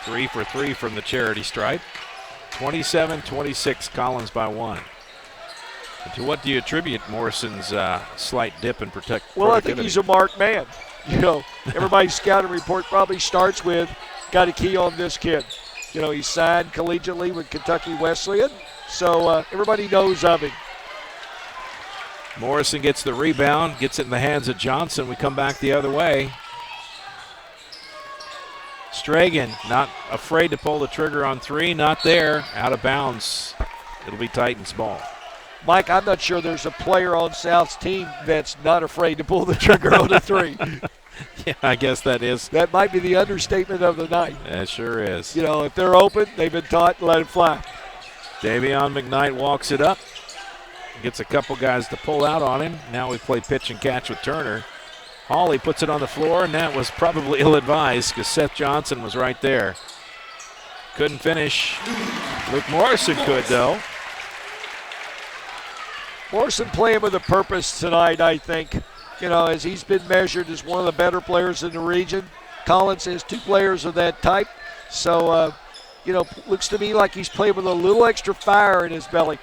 3 for 3 from the charity stripe. 27-26, Collins by 1. To what do you attribute Morrison's slight dip in productivity? Well, I think he's a marked man. You know, everybody's scouting report probably starts with, got a key on this kid. You know, he's signed collegiately with Kentucky Wesleyan, so everybody knows of him. Morrison gets the rebound, gets it in the hands of Johnson. We come back the other way. Stragan not afraid to pull the trigger on 3, not there, out of bounds. It'll be Titans ball. Mike, I'm not sure there's a player on South's team that's not afraid to pull the trigger on a 3. Yeah, I guess that is. That might be the understatement of the night. It sure is. You know, if they're open, they've been taught to let it fly. Davion McKnight walks it up. Gets a couple guys to pull out on him. Now we play pitch and catch with Turner. Hawley puts it on the floor, and that was probably ill-advised because Seth Johnson was right there. Couldn't finish. Luke Morrison could, though. Morrison playing with a purpose tonight, I think. You know, as he's been measured as one of the better players in the region. Collins has 2 players of that type. So, you know, looks to me like he's playing with a little extra fire in his belly.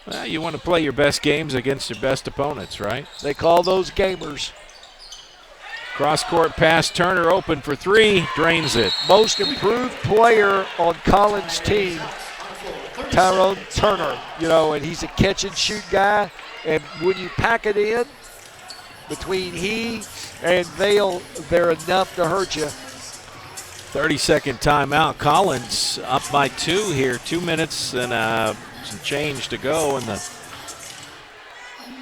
Well, you want to play your best games against your best opponents, right? They call those gamers. Cross-court pass, Turner open for 3, drains it. Most improved player on Collins' team, Tyrone Turner. You know, and he's a catch-and-shoot guy. And when you pack it in, between he and Vale, they're enough to hurt you. 30-second timeout. Collins up by 2 here. 2 minutes and some change to go in the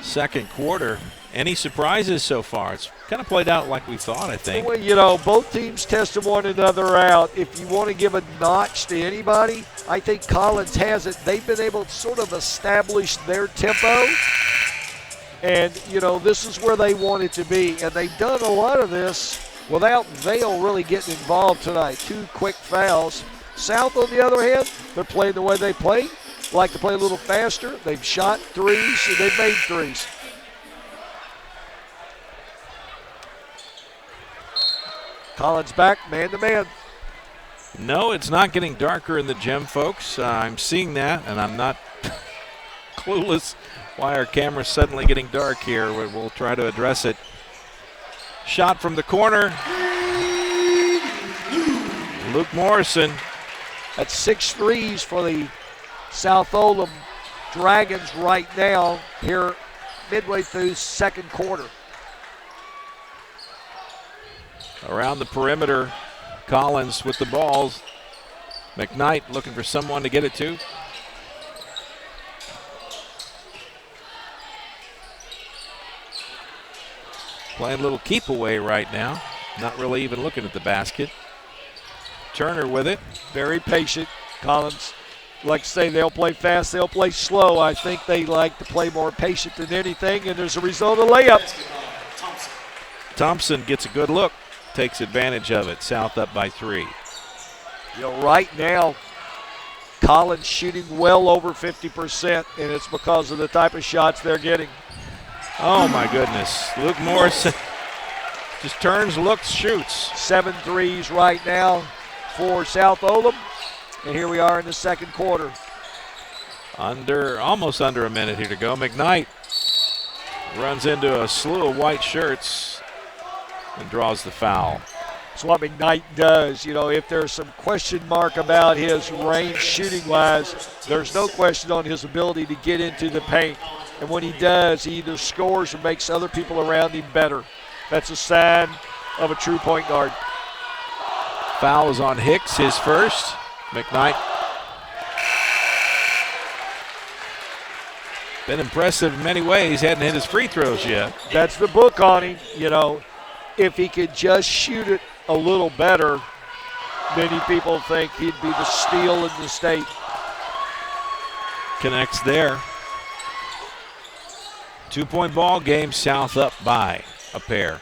second quarter. Any surprises so far? It's kind of played out like we thought, I think. Well, you know, both teams tested one another out. If you want to give a notch to anybody, I think Collins has it. They've been able to sort of establish their tempo. And, this is where they want it to be. And they've done a lot of this without Vail really getting involved tonight. 2 quick fouls. South, on the other hand, they're playing the way they play. Like to play a little faster. They've shot threes and they've made threes. Collins back, man to man. No, it's not getting darker in the gym, folks. I'm seeing that, and I'm not clueless why our camera's suddenly getting dark here. We'll try to address it. Shot from the corner. Luke Morrison. That's 6 threes for the South Oldham Dragons right now here midway through second quarter. Around the perimeter, Collins with the balls. McKnight looking for someone to get it to. Playing a little keep away right now. Not really even looking at the basket. Turner with it. Very patient. Collins, like to say, they'll play fast, they'll play slow. I think they like to play more patient than anything, and there's a result of layup. Thompson gets a good look. Takes advantage of it. South up by 3. Right now, Collins shooting well over 50%, and it's because of the type of shots they're getting. Oh, my goodness. Luke Morrison just turns, looks, shoots. 7 threes right now for South Oldham, and here we are in the second quarter. Almost under a minute here to go. McKnight runs into a slew of white shirts and draws the foul. That's what McKnight does. If there's some question mark about his range shooting-wise, there's no question on his ability to get into the paint. And when he does, he either scores or makes other people around him better. That's a sign of a true point guard. Foul is on Hicks, his first. McKnight. Been impressive in many ways. Hadn't hit his free throws yet. That's the book on him. If he could just shoot it a little better, many people think he'd be the steal in the state. Connects there. 2-point ball game, South up by a pair.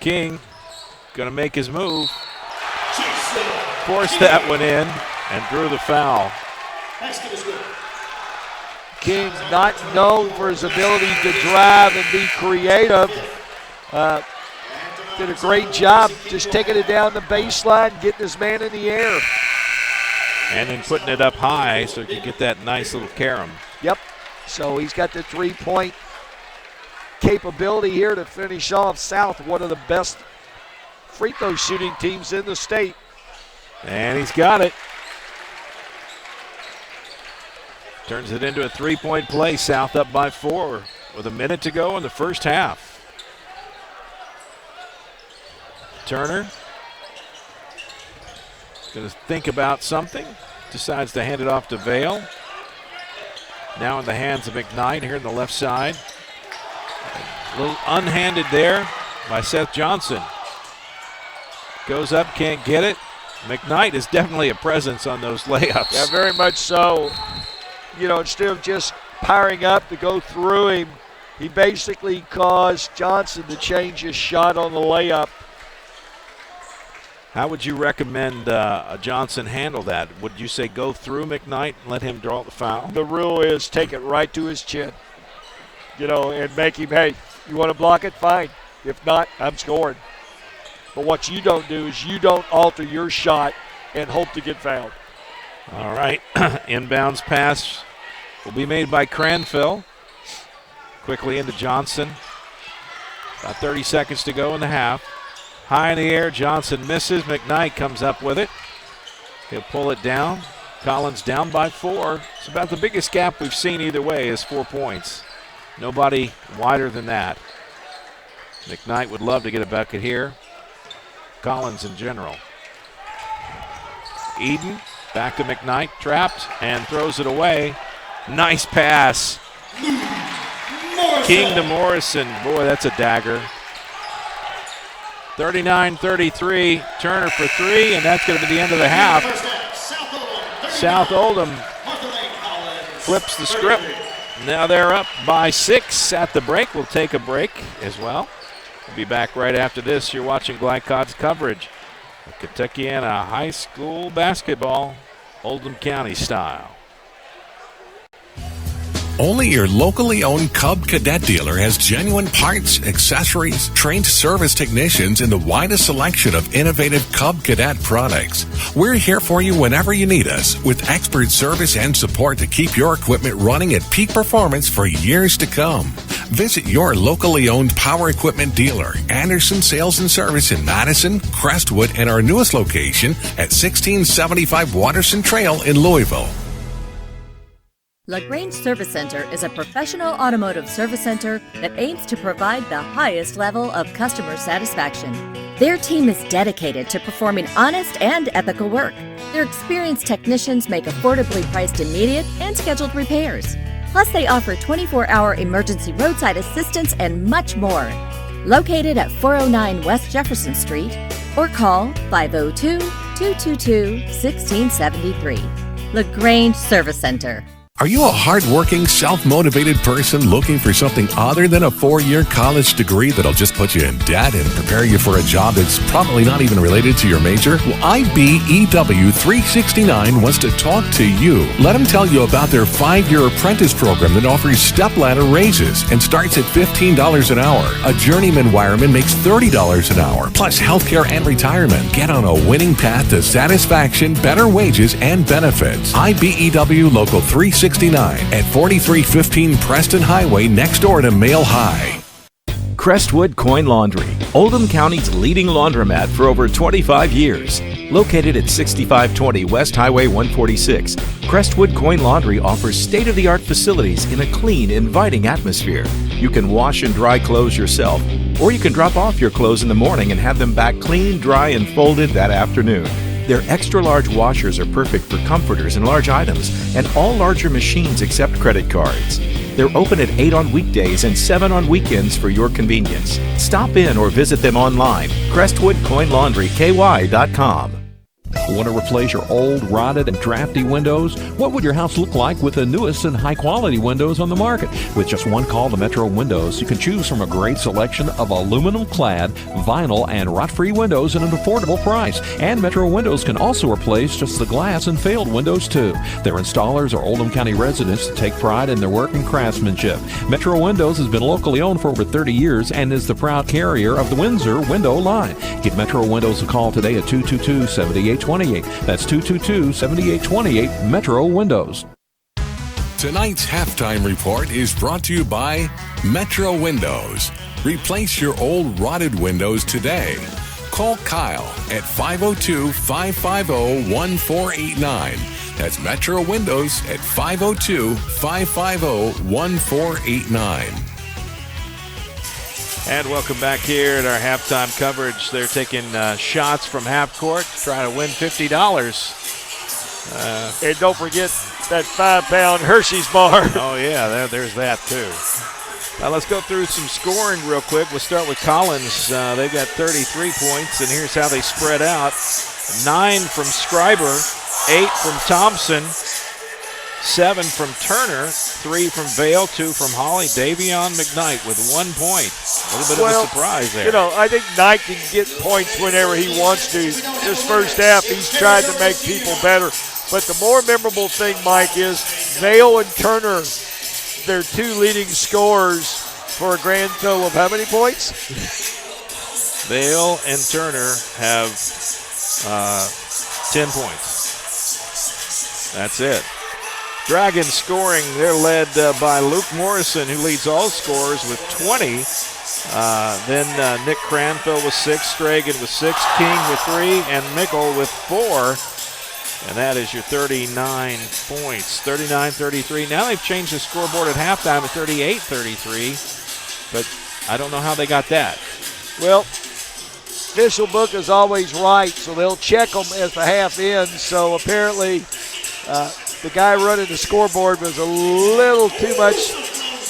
King gonna make his move. Forced that one in and drew the foul. King, not known for his ability to drive and be creative, did a great job just taking it down the baseline, getting his man in the air. And then putting it up high so he can get that nice little carom. Yep, so he's got the 3-point capability here to finish off South, one of the best free throw shooting teams in the state. And he's got it. Turns it into a 3-point play. South up by 4 with a minute to go in the first half. Turner going to think about something. Decides to hand it off to Vail. Now in the hands of McKnight here on the left side. A little unhanded there by Seth Johnson. Goes up, can't get it. McKnight is definitely a presence on those layups. Yeah, very much so. Instead of just powering up to go through him, he basically caused Johnson to change his shot on the layup. How would you recommend Johnson handle that? Would you say go through McKnight and let him draw the foul? The rule is take it right to his chin, and make him, hey, you want to block it? Fine. If not, I'm scoring. But what you don't do is you don't alter your shot and hope to get fouled. All right, inbounds pass will be made by Cranfill. Quickly into Johnson. About 30 seconds to go in the half. High in the air, Johnson misses. McKnight comes up with it. He'll pull it down. Collins down by 4. It's about the biggest gap we've seen either way is 4 points. Nobody wider than that. McKnight would love to get a bucket here. Collins in general. Eden back to McKnight, trapped and throws it away. Nice pass. King to Morrison. Boy, that's a dagger. 39-33. Turner for 3, and that's going to be the end of the half. South Oldham flips the script Now they're up by 6 at the break. We'll take a break as well. We'll be back right after this. You're watching Glycod's coverage of Kentuckiana High School basketball, Oldham County style. Only your locally owned Cub Cadet dealer has genuine parts, accessories, trained service technicians, and the widest selection of innovative Cub Cadet products. We're here for you whenever you need us, with expert service and support to keep your equipment running at peak performance for years to come. Visit your locally owned power equipment dealer, Anderson Sales and Service in Madison, Crestwood, and our newest location at 1675 Waterson Trail in Louisville. LaGrange Service Center is a professional automotive service center that aims to provide the highest level of customer satisfaction. Their team is dedicated to performing honest and ethical work. Their experienced technicians make affordably priced immediate and scheduled repairs. Plus, they offer 24-hour emergency roadside assistance and much more. Located at 409 West Jefferson Street, or call 502-222-1673. LaGrange Service Center. Are you a hardworking, self-motivated person looking for something other than a 4-year college degree that'll just put you in debt and prepare you for a job that's probably not even related to your major? Well, IBEW 369 wants to talk to you. Let them tell you about their 5-year apprentice program that offers step-ladder raises and starts at $15 an hour. A journeyman wireman makes $30 an hour, plus healthcare and retirement. Get on a winning path to satisfaction, better wages, and benefits. IBEW Local 369 at 4315 Preston Highway next door to Mail High. Crestwood Coin Laundry, Oldham County's leading laundromat for over 25 years. Located at 6520 West Highway 146, Crestwood Coin Laundry offers state-of-the-art facilities in a clean, inviting atmosphere. You can wash and dry clothes yourself, or you can drop off your clothes in the morning and have them back clean, dry, and folded that afternoon. Their extra-large washers are perfect for comforters and large items, and all larger machines accept credit cards. They're open at 8 on weekdays and 7 on weekends for your convenience. Stop in or visit them online, crestwoodcoinlaundryky.com. Want to replace your old, rotted, and drafty windows? What would your house look like with the newest and high-quality windows on the market? With just one call to Metro Windows, you can choose from a great selection of aluminum-clad, vinyl, and rot-free windows at an affordable price. And Metro Windows can also replace just the glass and failed windows, too. Their installers are Oldham County residents that take pride in their work and craftsmanship. Metro Windows has been locally owned for over 30 years and is the proud carrier of the Windsor window line. Give Metro Windows a call today at 222-7828. That's 222-7828 Metro Windows. Tonight's halftime report is brought to you by Metro Windows. Replace your old rotted windows today. Call Kyle at 502-550-1489. That's Metro Windows at 502-550-1489. And welcome back here at our halftime coverage. They're taking shots from half court, trying to win $50. And don't forget that 5-pound Hershey's bar. Oh, yeah, there's that, too. Let's go through some scoring real quick. We'll start with Collins. They've got 33 points, and here's how they spread out. 9 from Scriber, 8 from Thompson, 7 from Turner, 3 from Vale, 2 from Holly. Davion McKnight with 1 point. A little bit of a surprise there. You know, I think Knight can get points whenever he wants to. This first half, he's tried to make people better. But the more memorable thing, Mike, is Vale and Turner, their 2 leading scorers for a grand total of how many points? Vale and Turner have 10 points. That's it. Dragons scoring, they're led by Luke Morrison, who leads all scorers with 20. Then Nick Cranfield with 6, Stragan with 6, King with 3, and Mickle with 4. And that is your 39 points, 39-33. Now they've changed the scoreboard at halftime to 38-33, but I don't know how they got that. Well, official book is always right, so they'll check them as the half ends. So apparently the guy running the scoreboard was a little too much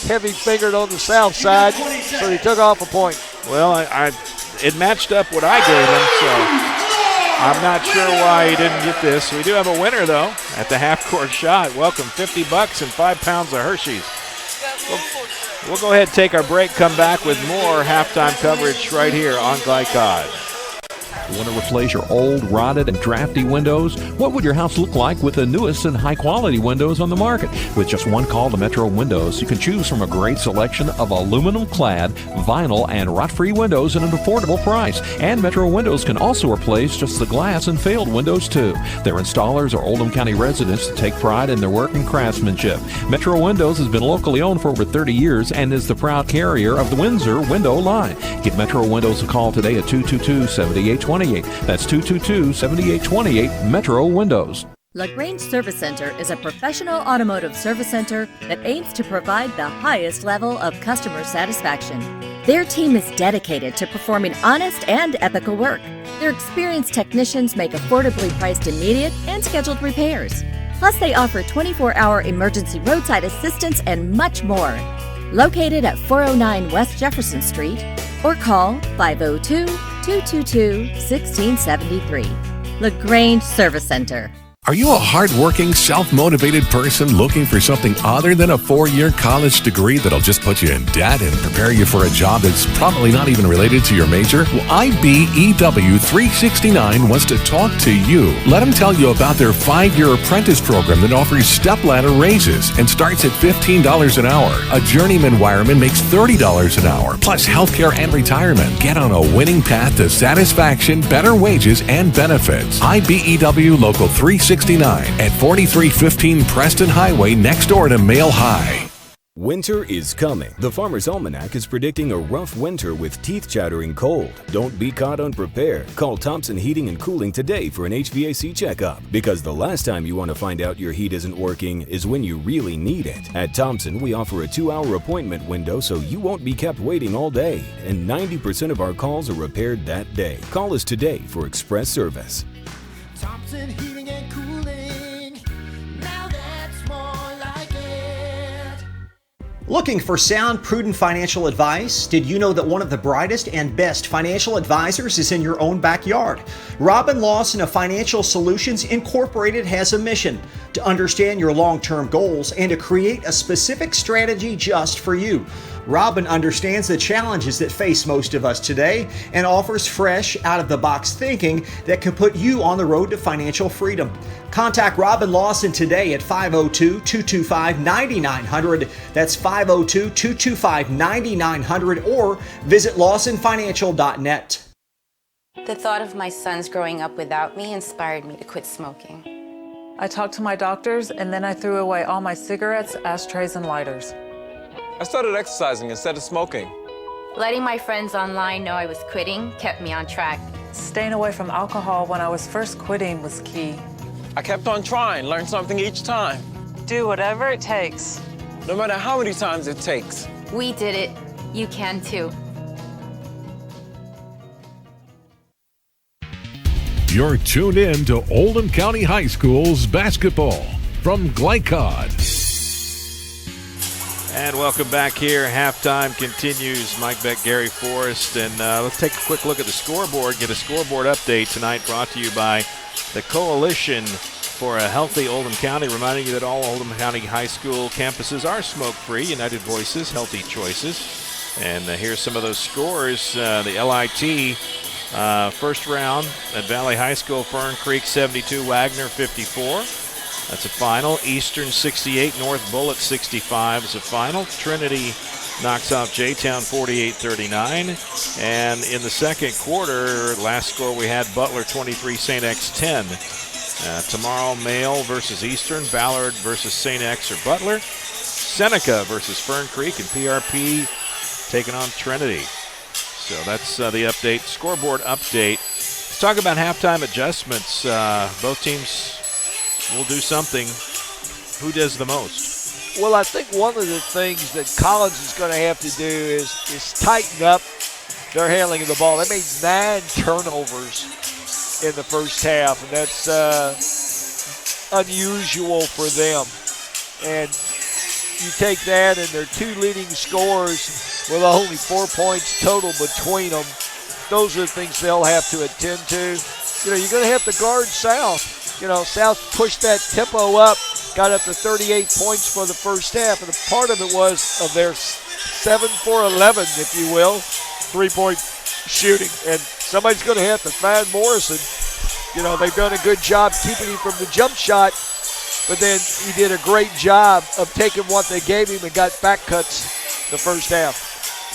heavy-fingered on the south side, so he took off a point. Well, it matched up what I gave him, so I'm not sure why he didn't get this. We do have a winner, though, at the half-court shot. Welcome, $50 and 5 pounds of Hershey's. We'll go ahead and take our break, come back with more halftime coverage right here on Glycod. Want to replace your old, rotted, and drafty windows? What would your house look like with the newest and high-quality windows on the market? With just one call to Metro Windows, you can choose from a great selection of aluminum-clad, vinyl, and rot-free windows at an affordable price. And Metro Windows can also replace just the glass and failed windows, too. Their installers are Oldham County residents that take pride in their work and craftsmanship. Metro Windows has been locally owned for over 30 years and is the proud carrier of the Windsor window line. Give Metro Windows a call today at 222-7828. That's 222-7828 Metro Windows. LaGrange Service Center is a professional automotive service center that aims to provide the highest level of customer satisfaction. Their team is dedicated to performing honest and ethical work. Their experienced technicians make affordably priced immediate and scheduled repairs. Plus, they offer 24-hour emergency roadside assistance and much more. Located at 409 West Jefferson Street, or call 502-222-1673. LaGrange Service Center. Are you a hardworking, self-motivated person looking for something other than a 4-year college degree that'll just put you in debt and prepare you for a job that's probably not even related to your major? Well, IBEW 369 wants to talk to you. Let them tell you about their 5-year apprentice program that offers step-ladder raises and starts at $15 an hour. A journeyman wireman makes $30 an hour, plus healthcare and retirement. Get on a winning path to satisfaction, better wages, and benefits. IBEW Local 369 at 4315 Preston Highway next door to Mail High. Winter is coming. The Farmer's Almanac is predicting a rough winter with teeth-chattering cold. Don't be caught unprepared. Call Thompson Heating and Cooling today for an HVAC checkup, because the last time you want to find out your heat isn't working is when you really need it. At Thompson, we offer a 2-hour appointment window so you won't be kept waiting all day, and 90% of our calls are repaired that day. Call us today for express service. Thompson Heating and Cooling. Now that's more like it. Looking for sound, prudent financial advice? Did you know that one of the brightest and best financial advisors is in your own backyard? Robin Lawson of Financial Solutions Incorporated has a mission to understand your long-term goals and to create a specific strategy just for you. Robin understands the challenges that face most of us today and offers fresh, out-of-the-box thinking that can put you on the road to financial freedom. Contact Robin Lawson today at 502-225-9900. That's 502-225-9900, or visit lawsonfinancial.net. The thought of my sons growing up without me inspired me to quit smoking. I talked to my doctors, and then I threw away all my cigarettes, ashtrays, and lighters. I started exercising instead of smoking. Letting my friends online know I was quitting kept me on track. Staying away from alcohol when I was first quitting was key. I kept on trying, learned something each time. Do whatever it takes. No matter how many times it takes. We did it. You can too. You're tuned in to Oldham County High School's basketball from Glycod. And welcome back here. Halftime continues. Mike Beck, Gary Forrest, and let's take a quick look at the scoreboard. Get a scoreboard update tonight brought to you by the Coalition for a Healthy Oldham County, reminding you that all Oldham County High School campuses are smoke-free. United Voices, healthy choices. And here's some of those scores. The LIT first round at Valley High School, Fern Creek 72, Wagner 54. That's a final. Eastern 68, North Bullitt 65 is a final. Trinity knocks off J-Town 48-39. And in the second quarter, last score we had Butler 23, St. X 10. Tomorrow, Mail versus Eastern, Ballard versus St. X or Butler, Seneca versus Fern Creek, and PRP taking on Trinity. So that's the update, scoreboard update. Let's talk about halftime adjustments. Both teams will do something. Who does the most? Well, I think one of the things that Collins is going to have to do is tighten up their handling of the ball. They made 9 turnovers in the first half, and that's unusual for them. And you take that and their 2 leading scorers with only 4 points total between them, those are the things they'll have to attend to. You know, you're going to have to guard South. You know, South pushed that tempo up got up to 38 points for the first half, and a part of it was of their 7 for 11, if you will, three-point shooting. And somebody's going to have to find Morrison. You know, they've done a good job keeping him from the jump shot, but then he did a great job of taking what they gave him and got back cuts the first half.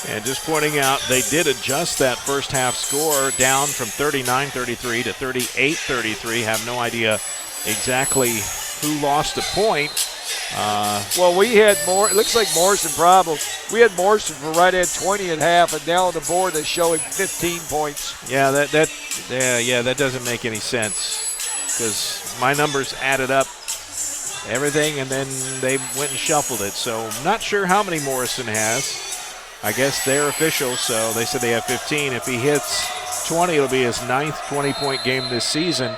And just pointing out, they did adjust that first half score down from 39-33 to 38-33. Have no idea exactly who lost a point. Well, we had more. It looks like Morrison probably. We had Morrison for right at 20 at half, and now on the board they're showing 15 points. Yeah, that doesn't make any sense because my numbers added up everything, and then they went and shuffled it. So not sure how many Morrison has. I guess they're official, so they said they have 15. If he hits 20, it'll be his 9th 20-point game this season,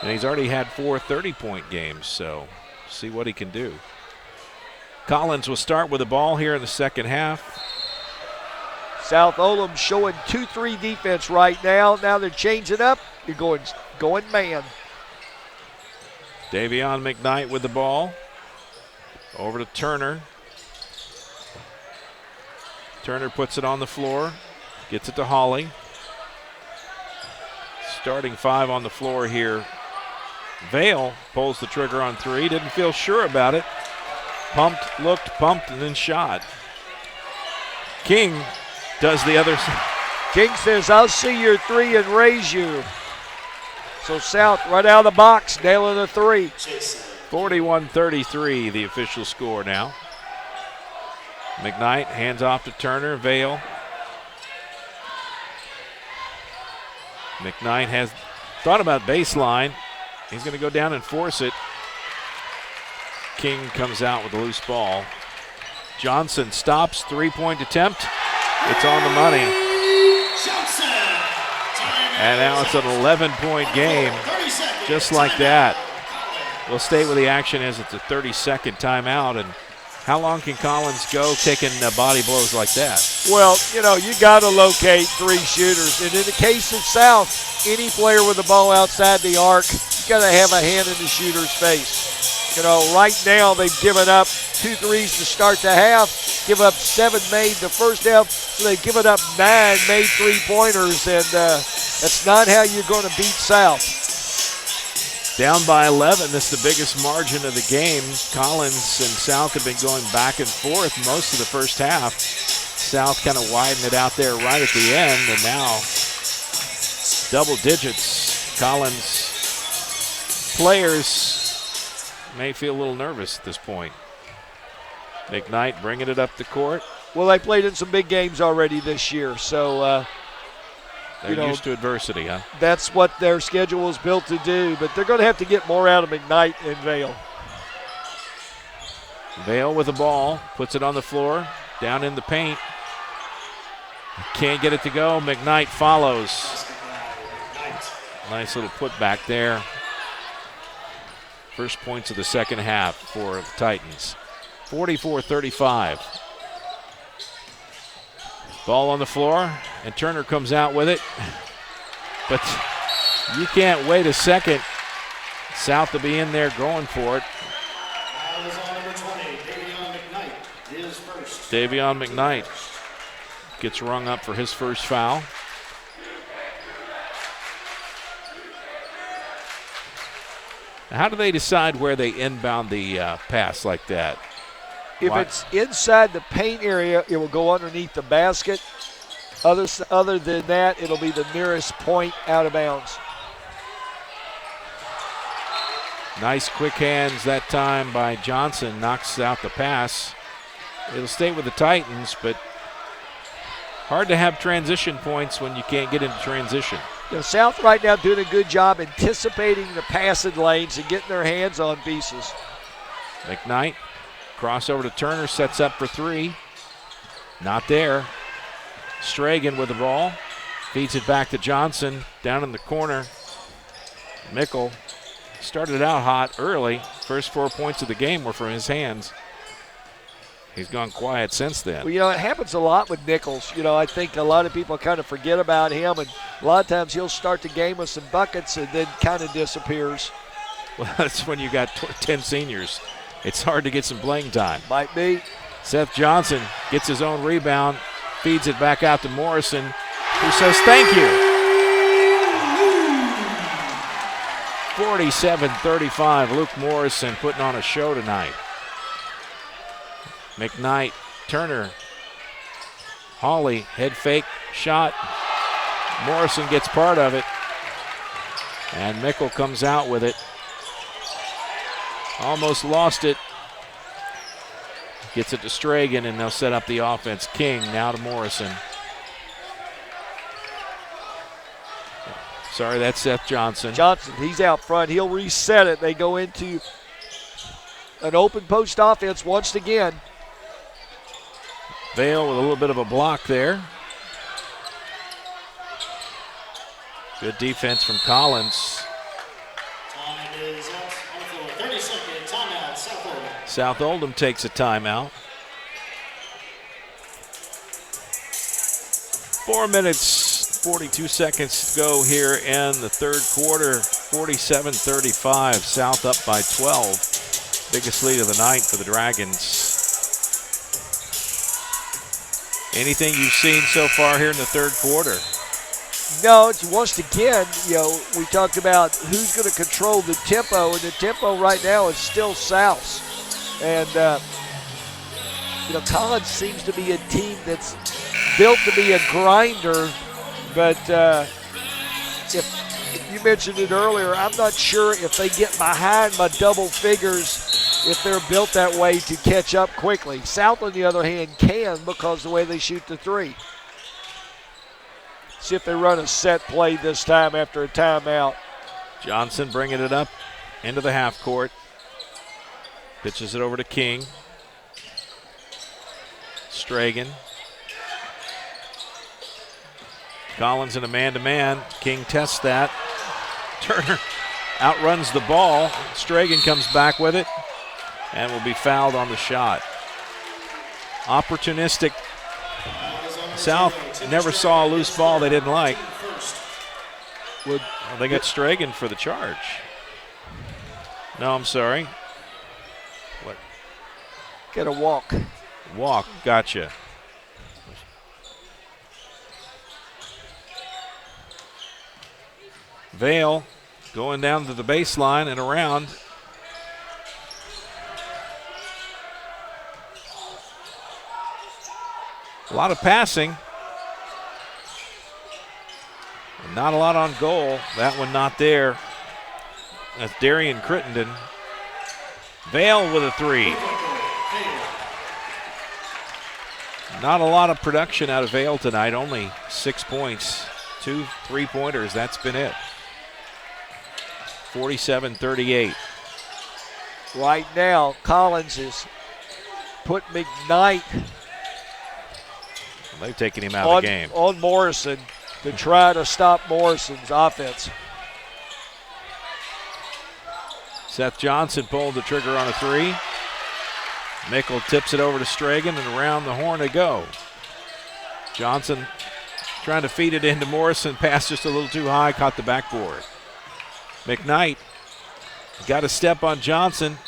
and he's already had 4 30-point games, so see what he can do. Collins will start with the ball here in the second half. South Oldham showing 2-3 defense right now. Now they're changing up. You're going man. Davion McKnight with the ball. Over to Turner. Turner puts it on the floor, gets it to Hawley. Starting 5 on the floor here. Vale pulls the trigger on 3, didn't feel sure about it. Looked, pumped, and then shot. King does the other side. King says, I'll see your 3 and raise you. So South right out of the box, nailing a 3. 41-33, the official score now. McKnight hands off to Turner. Vale. McKnight has thought about baseline. He's going to go down and force it. King comes out with a loose ball. Johnson stops, 3-point attempt. It's on the money. And now it's an 11-point game, just like that. We'll stay with the action as it's a 30-second timeout. And how long can Collins go taking body blows like that? Well, you know, you got to locate 3 shooters. And in the case of South, any player with the ball outside the arc, you got to have a hand in the shooter's face. You know, right now they've given up 2 threes to start the half, give up 7 made the first half, so they've given up 9 made 3-pointers, and that's not how you're going to beat South. Down by 11, that's the biggest margin of the game. Collins and South have been going back and forth most of the first half. South kind of widened it out there right at the end, and now double digits. Collins players may feel a little nervous at this point. McKnight bringing it up the court. Well, they played in some big games already this year, so they're used to adversity, huh? That's what their schedule is built to do, but they're going to have to get more out of McKnight and Vale. Vale with the ball, puts it on the floor, down in the paint. Can't get it to go. McKnight follows. Nice little putback there. First points of the second half for the Titans. 44-35. Ball on the floor, and Turner comes out with it. But you can't wait a second. South to be in there going for it. Davion McKnight gets rung up for his first foul. How do they decide where they inbound the pass like that? If it's inside the paint area, it will go underneath the basket. Other than that, it'll be the nearest point out of bounds. Nice quick hands that time by Johnson, knocks out the pass. It'll stay with the Titans, but hard to have transition points when you can't get into transition. You know, South right now doing a good job anticipating the passing lanes and getting their hands on pieces. McKnight, crossover to Turner, sets up for 3. Not there. Stragan with the ball. Feeds it back to Johnson, down in the corner. Mickle started out hot early. First 4 points of the game were from his hands. He's gone quiet since then. Well, you know, it happens a lot with Nichols. You know, I think a lot of people kind of forget about him, and a lot of times he'll start the game with some buckets and then kind of disappears. Well, that's when you got 10 seniors. It's hard to get some playing time. Might be. Seth Johnson gets his own rebound, feeds it back out to Morrison, who says thank you. 47-35, Luke Morrison putting on a show tonight. McKnight, Turner, Hawley, head fake, shot. Morrison gets part of it. And Mickle comes out with it. Almost lost it. Gets it to Stragan, and they'll set up the offense. King now to Morrison. Sorry, that's Seth Johnson. Johnson, he's out front. He'll reset it. They go into an open post offense once again. Vale with a little bit of a block there. Good defense from Collins. Time is up on the floor. 30 second timeout, South Oldham. South Oldham takes a timeout. 4 minutes, 42 seconds to go here in the third quarter. 47-35, South up by 12. Biggest lead of the night for the Dragons. Anything you've seen so far here in the third quarter? No, it's once again, we talked about who's going to control the tempo, and the tempo right now is still South's. And, Collins seems to be a team that's built to be a grinder, but if you mentioned it earlier, I'm not sure if they get behind by double figures, if they're built that way to catch up quickly. South, on the other hand, can because of the way they shoot the three. See if they run a set play this time after a timeout. Johnson bringing it up into the half court. Pitches it over to King. Stragan. Collins in a man-to-man. King tests that. Turner outruns the ball. Stragan comes back with it and will be fouled on the shot. Opportunistic. South never saw a loose ball they didn't like. Well, they got Stragan for the charge. No, I'm sorry. What? Get a walk. Walk, gotcha. Vale going down to the baseline and around. A lot of passing. Not a lot on goal. That one not there. That's Darian Crittenden. Vale with a three. Not a lot of production out of Vale tonight. Only 6 points. 2 3-pointers. That's been it. 47-38. Right now, Collins has put McKnight. They've taken him out of the game. On Morrison to try to stop Morrison's offense. Seth Johnson pulled the trigger on a three. Mickle tips it over to Stragan, and around the horn they go. Johnson trying to feed it into Morrison. Pass just a little too high, caught the backboard. McKnight got a step on Johnson.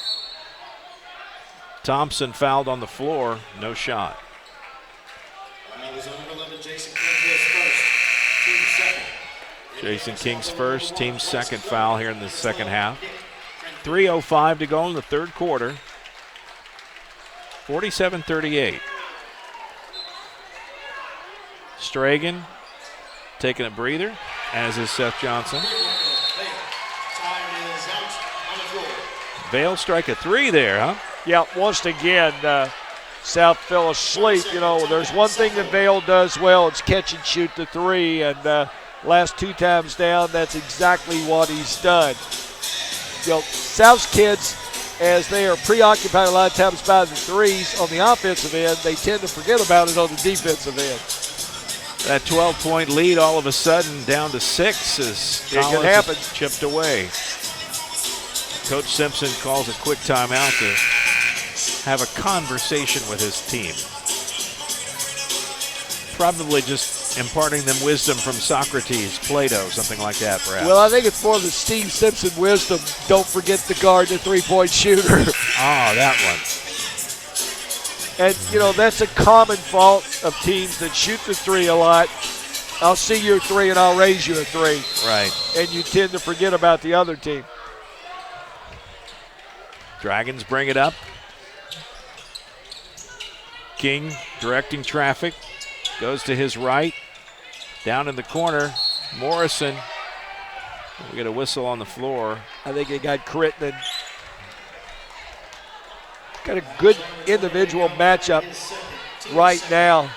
Thompson fouled on the floor. No shot. Jason King's first, team's second foul here in the second half. 3:05 to go in the third quarter. 47-38. Stragan taking a breather, as is Seth Johnson. Vale strike a three there, huh? Yeah, once again, South fell asleep. There's one thing that Vale does well, it's catch and shoot the three, and last 2 times down, that's exactly what he's done. South's kids, as they are preoccupied a lot of times by the threes on the offensive end, they tend to forget about it on the defensive end. That 12-point lead all of a sudden down to 6 as Collins is chipped away. Coach Simpson calls a quick timeout to have a conversation with his team. Probably just imparting them wisdom from Socrates, Plato, something like that, perhaps. Well, I think it's more the Steve Simpson wisdom. Don't forget to guard the three-point shooter. That one. And, that's a common fault of teams that shoot the three a lot. I'll see your three and I'll raise you a three. Right. And you tend to forget about the other team. Dragons bring it up. King directing traffic. Goes to his right. Down in the corner, Morrison. We get a whistle on the floor. I think it got Crittenden. Got a good individual matchup right now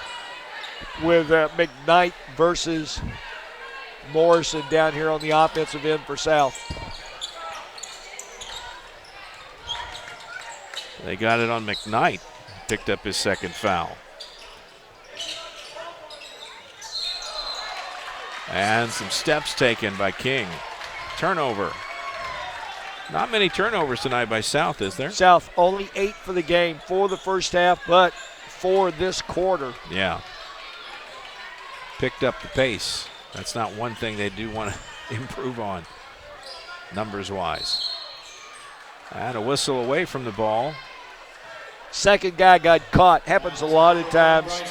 with McKnight versus Morrison down here on the offensive end for South. They got it on McKnight. Picked up his second foul. And some steps taken by King. Turnover. Not many turnovers tonight by South, is there? South only 8 for the game, 4 the first half, but 4 this quarter. Yeah. Picked up the pace. That's not one thing they do want to improve on, numbers-wise. And a whistle away from the ball. Second guy got caught. Happens a lot of times.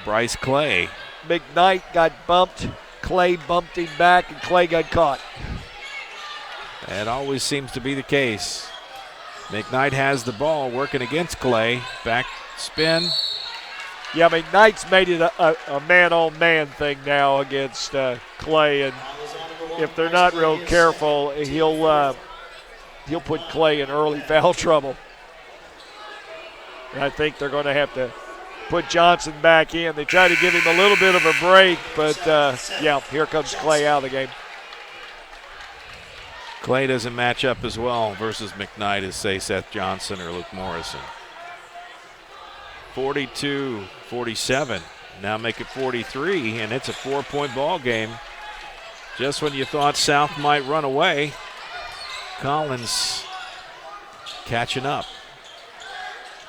Bryce Clay. McKnight got bumped. Clay bumped him back, and Clay got caught. That always seems to be the case. McKnight has the ball working against Clay. Back spin. Yeah, McKnight's made it a man-on-man thing now against Clay, and if they're not real careful, he'll put Clay in early foul trouble. And I think they're going to have to put Johnson back in. They try to give him a little bit of a break, but, here comes Clay out of the game. Clay doesn't match up as well versus McKnight as, say, Seth Johnson or Luke Morrison. 42-47. Now make it 43, and it's a 4-point ball game. Just when you thought South might run away, Collins catching up.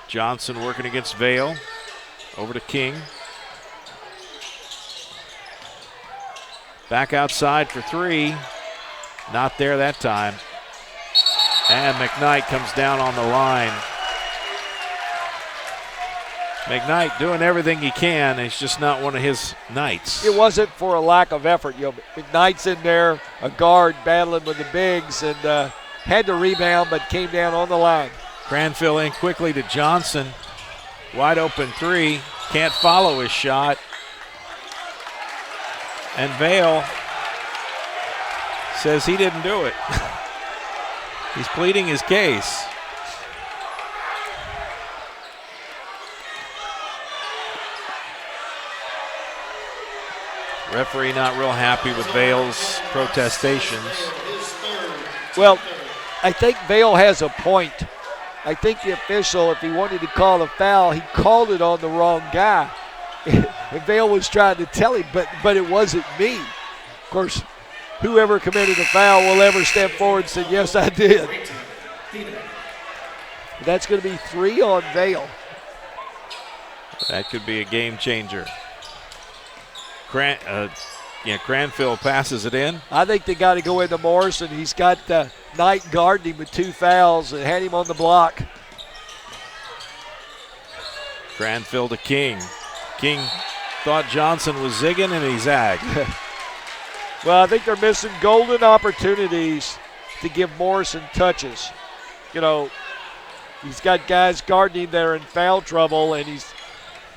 Johnson working against Vale. Over to King. Back outside for three. Not there that time. And McKnight comes down on the line. McKnight doing everything he can. It's just not one of his nights. It wasn't for a lack of effort. McKnight's in there, a guard battling with the bigs, and had to rebound but came down on the line. Cranfield in quickly to Johnson. Wide open three. Can't follow his shot. And Vale says he didn't do it. He's pleading his case. Referee not real happy with Vale's protestations. Well, I think Vale has a point. I think the official, if he wanted to call a foul, he called it on the wrong guy. And Vale was trying to tell him, but it wasn't me. Of course, whoever committed a foul will ever step forward and say, yes, I did. That's going to be 3 on Vale. That could be a game changer. Cranfield passes it in. I think they got to go into Morrison. He's got Knight guarding him with 2 fouls and had him on the block. Cranfield to King. King thought Johnson was zigging and he zagged. Well, I think they're missing golden opportunities to give Morrison touches. He's got guys guarding him that are in foul trouble, and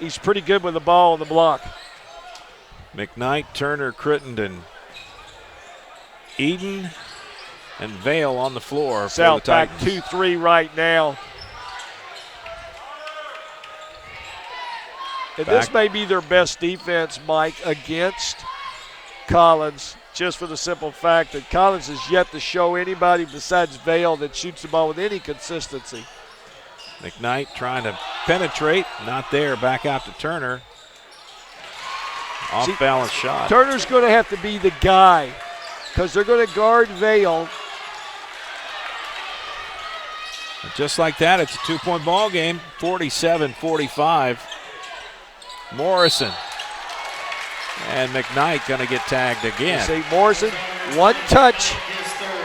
he's pretty good with the ball on the block. McKnight, Turner, Crittenden, Eden, and Vale on the floor South for the Titans. back 2-3 right now. And this may be their best defense, Mike, against Collins, just for the simple fact that Collins has yet to show anybody besides Vale that shoots the ball with any consistency. McKnight trying to penetrate, not there, back out to Turner. Off-balance shot. Turner's going to have to be the guy because they're going to guard Vale. And just like that, it's a 2-point ball game, 47-45. Morrison. And McKnight going to get tagged again. You see Morrison, one touch,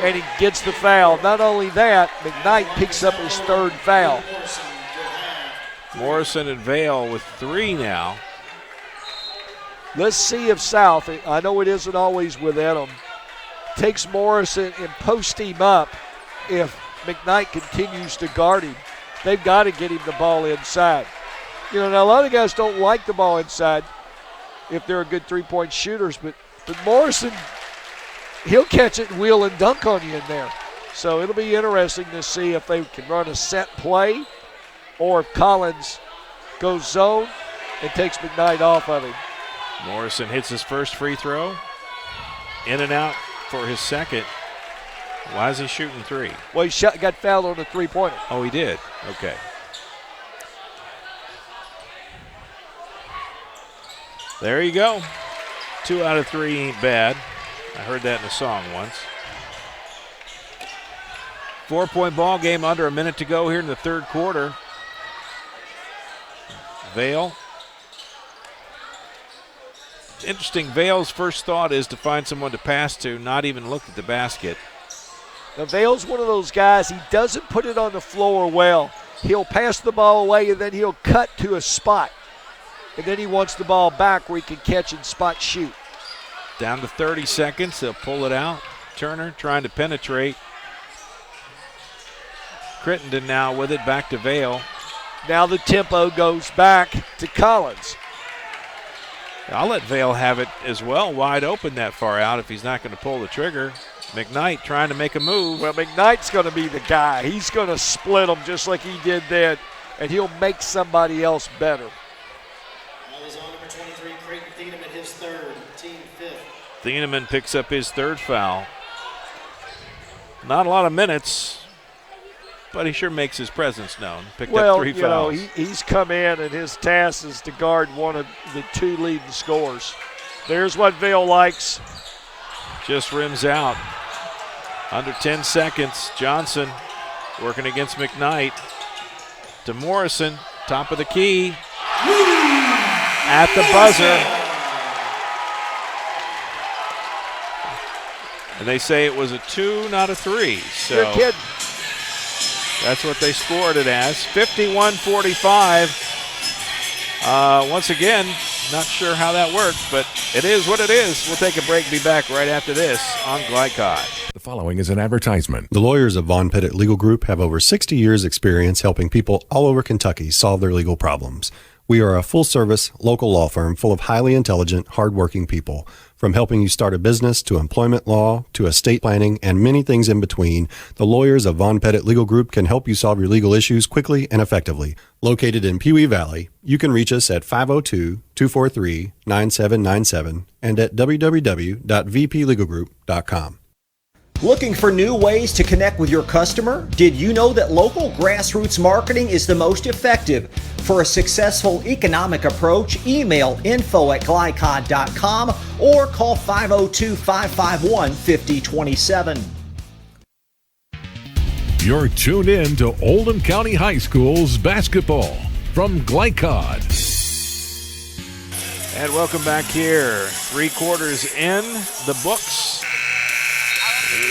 and he gets the foul. Not only that, McKnight picks up his third foul. Morrison and Vale with 3 now. Let's see if South, I know it isn't always with Edom, takes Morrison and post him up. If McKnight continues to guard him, they've got to get him the ball inside. You know, now a lot of guys don't like the ball inside if they're a good three-point shooters, but Morrison, he'll catch it and wheel and dunk on you in there. So it'll be interesting to see if they can run a set play or if Collins goes zone and takes McKnight off of him. Morrison hits his first free throw. In and out for his second. Why is he shooting 3? Well, he got fouled on the three-pointer. Oh, he did? Okay. There you go. 2 out of 3 ain't bad. I heard that in a song once. 4-point ball game, under a minute to go here in the third quarter. Vale. Interesting, Vale's first thought is to find someone to pass to, not even look at the basket. Now, Vale's one of those guys, he doesn't put it on the floor well. He'll pass the ball away and then he'll cut to a spot. And then he wants the ball back where he can catch and spot shoot. Down to 30 seconds, they'll pull it out. Turner trying to penetrate. Crittenden now with it, back to Vale. Now the tempo goes back to Collins. I'll let Vale have it as well, wide open that far out if he's not going to pull the trigger. McKnight trying to make a move. Well, McKnight's going to be the guy. He's going to split them just like he did then, and he'll make somebody else better. Number 23, Creighton Thieneman, his third, team 5th. Thieneman picks up his third foul. Not a lot of minutes, but he sure makes his presence known. Picked up 3 fouls. He's come in, and his task is to guard one of the 2 leading scorers. There's what Vale likes. Just rims out. Under 10 seconds, Johnson working against McKnight. To Morrison, top of the key. At the buzzer. And they say it was a 2, not a 3. So you're kidding. That's what they scored it as. 51-45. Once again, not sure how that worked, but it is what it is. We'll take a break, be back right after this on Glycod. The following is an advertisement. The lawyers of Von Pettit Legal Group have over 60 years' experience helping people all over Kentucky solve their legal problems. We are a full-service, local law firm full of highly intelligent, hardworking people. From helping you start a business to employment law to estate planning and many things in between, the lawyers of Von Pettit Legal Group can help you solve your legal issues quickly and effectively. Located in Pewee Valley, you can reach us at 502-243-9797 and at www.vplegalgroup.com. Looking for new ways to connect with your customer? Did you know that local grassroots marketing is the most effective? For a successful economic approach, email info@glycod.com or call 502-551-5027. You're tuned in to Oldham County High School's basketball from Glycod. And welcome back here. 3 quarters in the books.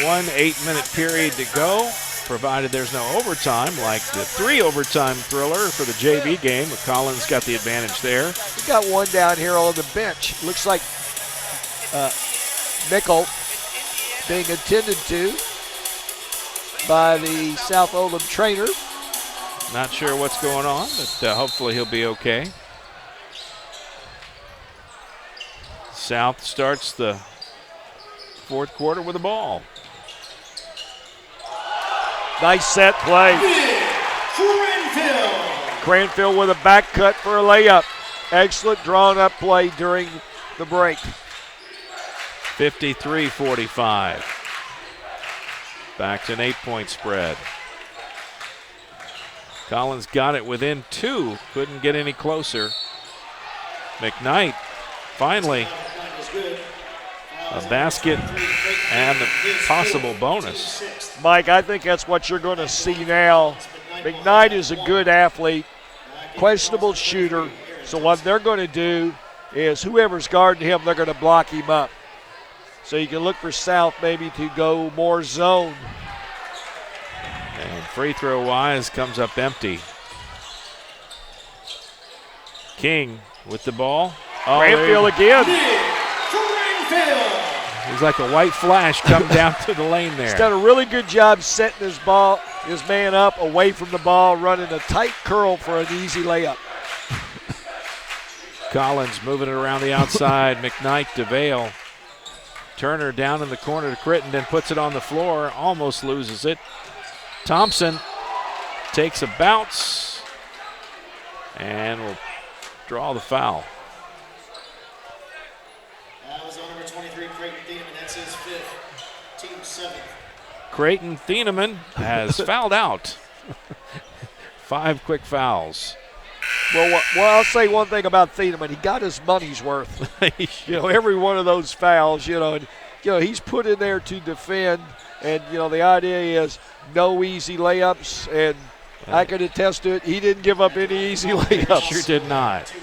1 8-minute period to go, provided there's no overtime, like the 3 overtime thriller for the JV game. Collins got the advantage there. We got one down here on the bench. Looks like Mickle being attended to by the South Oldham trainer. Not sure what's going on, but hopefully he'll be okay. South starts the fourth quarter with the ball. Nice set play. Cranfield with a back cut for a layup. Excellent drawn up play during the break. 53-45. Back to an 8-point spread. Collins got it within 2. Couldn't get any closer. McKnight finally a basket and a possible bonus. Mike, I think that's what you're going to see now. McKnight is a good athlete, questionable shooter, So what they're going to do is whoever's guarding him, they're going to block him up. So you can look for South maybe to go more zone. And free throw wise comes up empty. King with the ball. Oh, Cranfield again. He's like a white flash come down to the lane there. He's done a really good job setting his man up away from the ball, running a tight curl for an easy layup. Collins moving it around the outside. McKnight to Vale. Turner down in the corner to Crittenden, puts it on the floor, almost loses it. Thompson takes a bounce and will draw the foul. That was on number 23, Creighton Thieneman. That's his fifth, team seventh. Creighton Thieneman has fouled out. 5 quick fouls. Well, I'll say one thing about Thieneman. He got his money's worth. Every one of those fouls, and, he's put in there to defend. And, the idea is no easy layups. And I can attest to it. He didn't give up any easy layups. Sure did not.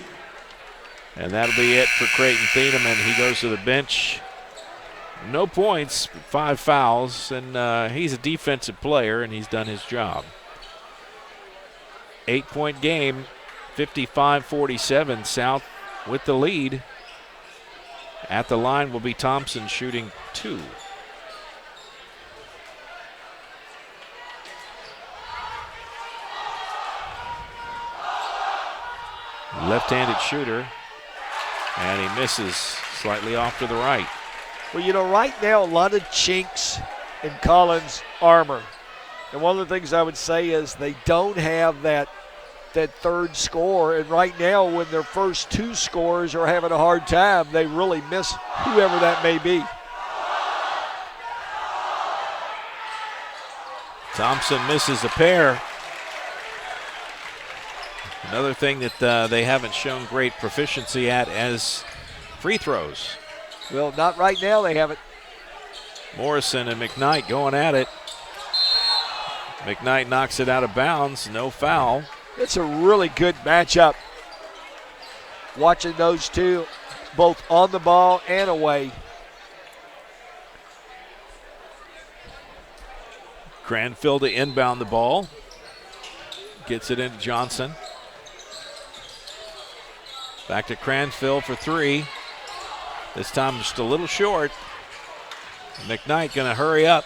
And that'll be it for Creighton Thieneman. He goes to the bench. No points, 5 fouls. And he's a defensive player, and he's done his job. 8-point game. 55-47, South with the lead. At the line will be Thompson shooting 2. Left-handed shooter, and he misses slightly off to the right. Well, right now a lot of chinks in Collins' armor. And one of the things I would say is they don't have that third score, and right now when their first 2 scorers are having a hard time, they really miss whoever that may be. Thompson misses a pair. Another thing that they haven't shown great proficiency at as free throws. Well, not right now they haven't. Morrison and McKnight going at it. McKnight knocks it out of bounds, no foul. It's a really good matchup. Watching those two, both on the ball and away. Cranfield to inbound the ball. Gets it into Johnson. Back to Cranfield for 3. This time just a little short. McKnight going to hurry up.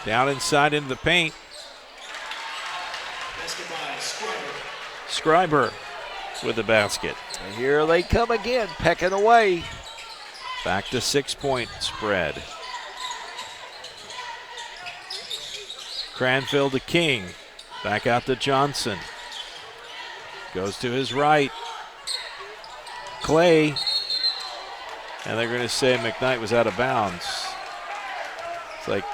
Down inside into the paint. Scriber with the basket. And here they come again, pecking away. Back to 6-point spread. Cranfield to King. Back out to Johnson. Goes to his right. Clay. And they're going to say McKnight was out of bounds. It's like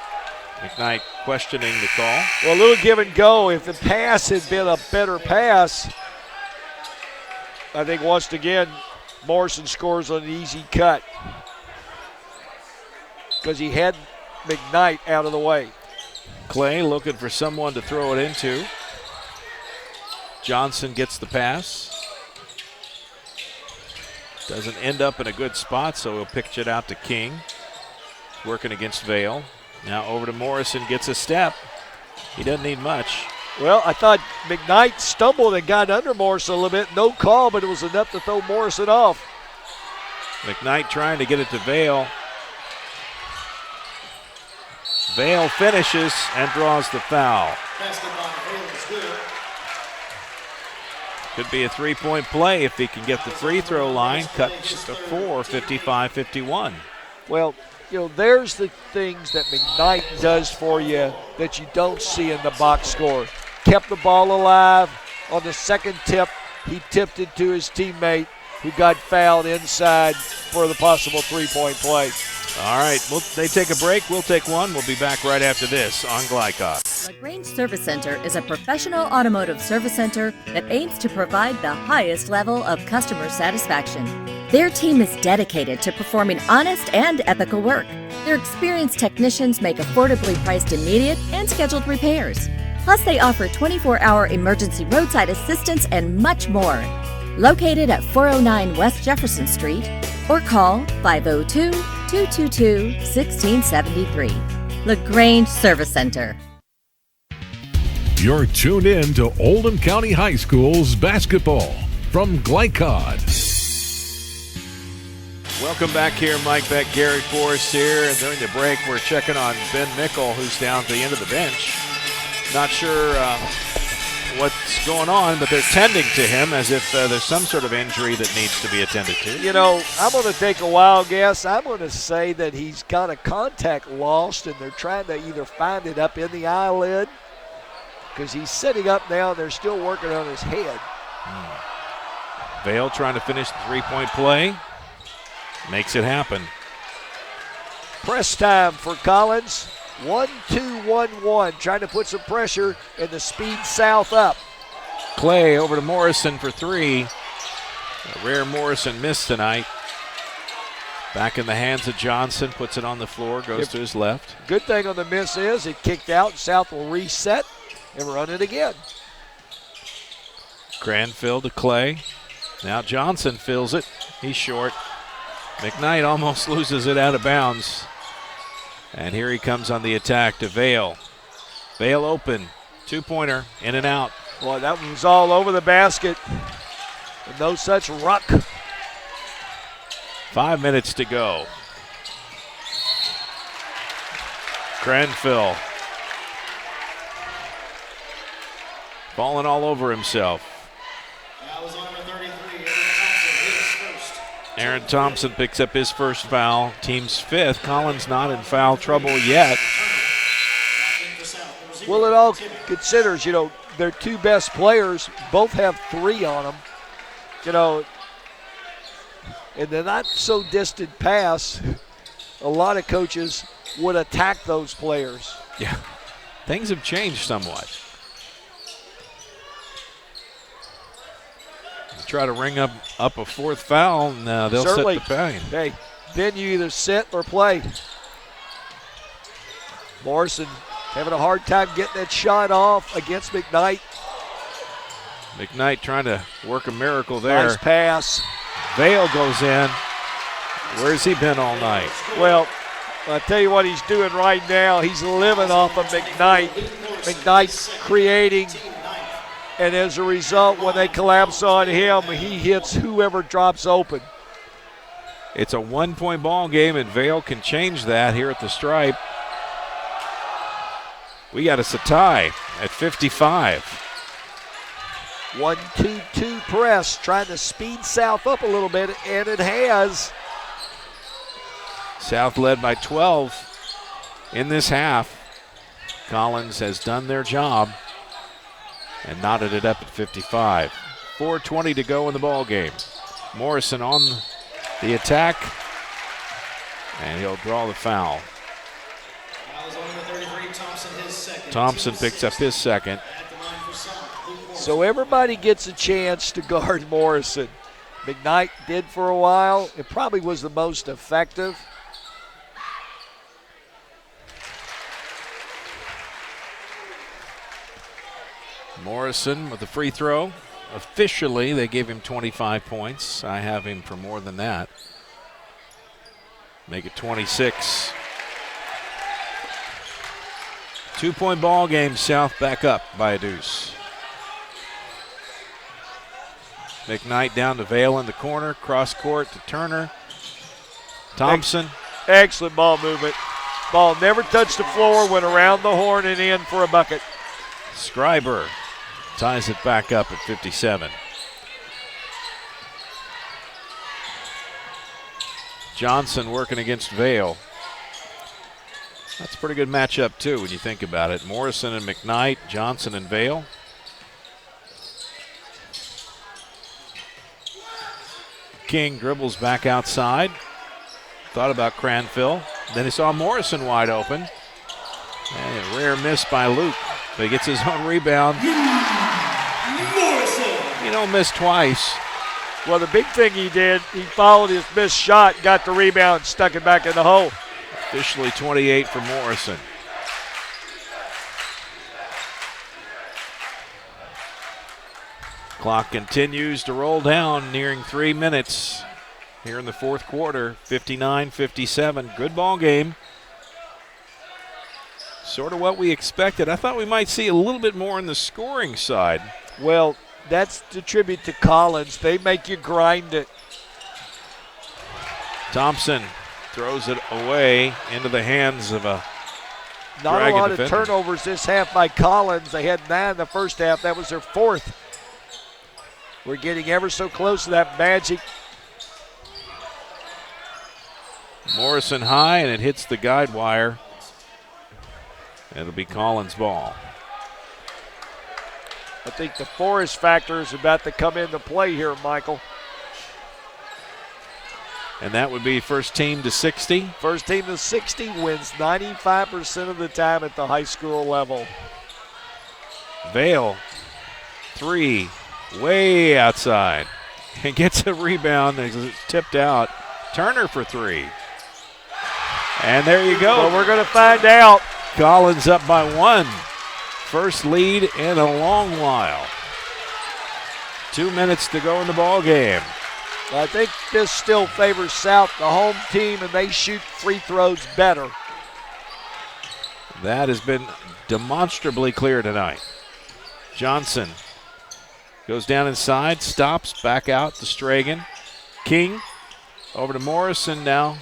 McKnight questioning the call. Well, a little give and go. If the pass had been a better pass, I think once again, Morrison scores on an easy cut because he had McKnight out of the way. Clay looking for someone to throw it into. Johnson gets the pass. Doesn't end up in a good spot, so he'll pitch it out to King. Working against Vale. Now over to Morrison, gets a step. He doesn't need much. Well, I thought McKnight stumbled and got under Morrison a little bit. No call, but it was enough to throw Morrison off. McKnight trying to get it to Vale. Vale finishes and draws the foul. Could be a 3-point play if he can get the free throw line. Cut to 4, 55-51. Well, there's the things that McKnight does for you that you don't see in the box score. Kept the ball alive. On the second tip, he tipped it to his teammate who got fouled inside for the possible 3-point play. All right, they take a break. We'll take one. We'll be back right after this on Glycott. LaGrange Service Center is a professional automotive service center that aims to provide the highest level of customer satisfaction. Their team is dedicated to performing honest and ethical work. Their experienced technicians make affordably priced immediate and scheduled repairs. Plus, they offer 24-hour emergency roadside assistance and much more. Located at 409 West Jefferson Street, or call 502-222-1673. LaGrange Service Center. You're tuned in to Oldham County High School's basketball from Glycod. Welcome back here. Mike Beck, Gary Forrest here. And during the break, we're checking on Ben Mickle, who's down at the end of the bench. Not sure what's going on, but they're tending to him as if there's some sort of injury that needs to be attended to. You know, I'm going to take a wild guess. I'm going to say that he's got a contact lost, and they're trying to either find it up in the eyelid because he's sitting up now, and they're still working on his head. Vale trying to finish the three-point play. Makes it happen. Press time for Collins. 1-2-1-1. Trying to put some pressure and the speed south up. Clay over to Morrison for three. A rare Morrison miss tonight. Back in the hands of Johnson. Puts it on the floor. Goes to his left. Good thing on the miss is it kicked out. South will reset and run it again. Cranfield to Clay. Now Johnson fills it. He's short. McKnight almost loses it out of bounds. And here he comes on the attack to Vale. Vale open. Two-pointer. In and out. Boy, that was all over the basket. And no such ruck. 5 minutes to go. Cranfield. Falling all over himself. Aaron Thompson picks up his first foul, team's fifth. Collins not in foul trouble yet. Well, it all considers, you know, their two best players both have three on them. You know, in the not so distant past, a lot of coaches would attack those players. Yeah, things have changed somewhat. Try to ring up a fourth foul, and they'll Certainly. set the pain. Hey, then you either sit or play. Morrison having a hard time getting that shot off against McKnight. McKnight trying to work a miracle there. Nice pass. Vale goes in. Where's he been all night? Well, I'll tell you what he's doing right now. He's living off of McKnight. McKnight creating. And as a result, when they collapse on him, he hits whoever drops open. It's a 1-point ball game, and Vale can change that here at the stripe. We got us a tie at 55. 1-2-2 press, trying to speed South up a little bit, and it has. South led by 12 in this half. Collins has done their job and knotted it up at 55. 4:20 to go in the ball game. Morrison on the attack, and he'll draw the foul. Thompson picks up his second. So everybody gets a chance to guard Morrison. McKnight did for a while. It probably was the most effective. Morrison with the free throw. Officially, they gave him 25 points. I have him for more than that. Make it 26. 2-point ball game. South back up by a deuce. McKnight down to Vale in the corner. Cross court to Turner. Thompson. Excellent ball movement. Ball never touched the floor, went around the horn and in for a bucket. Scriber ties it back up at 57. Johnson working against Vale. That's a pretty good matchup, too, when you think about it. Morrison and McKnight, Johnson and Vale. King dribbles back outside. Thought about Cranfield. Then he saw Morrison wide open. And a rare miss by Luke. But he gets his own rebound. You don't miss twice. Well, the big thing he did, he followed his missed shot, got the rebound, stuck it back in the hole. Officially 28 for Morrison. Clock continues to roll down, nearing 3 minutes here in the fourth quarter. 59-57. Good ball game. Sort of what we expected. I thought we might see a little bit more on the scoring side. Well, that's the tribute to Collins. They make you grind it. Thompson throws it away into the hands of a Not Dragon a lot defender. of turnovers this half by Collins. They had 9 in the first half. That was their 4th. We're getting ever so close to that magic. Morrison high, and it hits the guide wire. It'll be Collins' ball. I think the Forest factor is about to come into play here, Michael. And that would be first team to 60. First team to 60 wins 95% of the time at the high school level. Vale, 3, way outside. And gets a rebound as it's tipped out. Turner for 3. And there you go. Well, we're going to find out. Collins up by 1. First lead in a long while. 2 minutes to go in the ball game. I think this still favors South, the home team, and they shoot free throws better. That has been demonstrably clear tonight. Johnson goes down inside, stops, back out to Stragan. King over to Morrison now.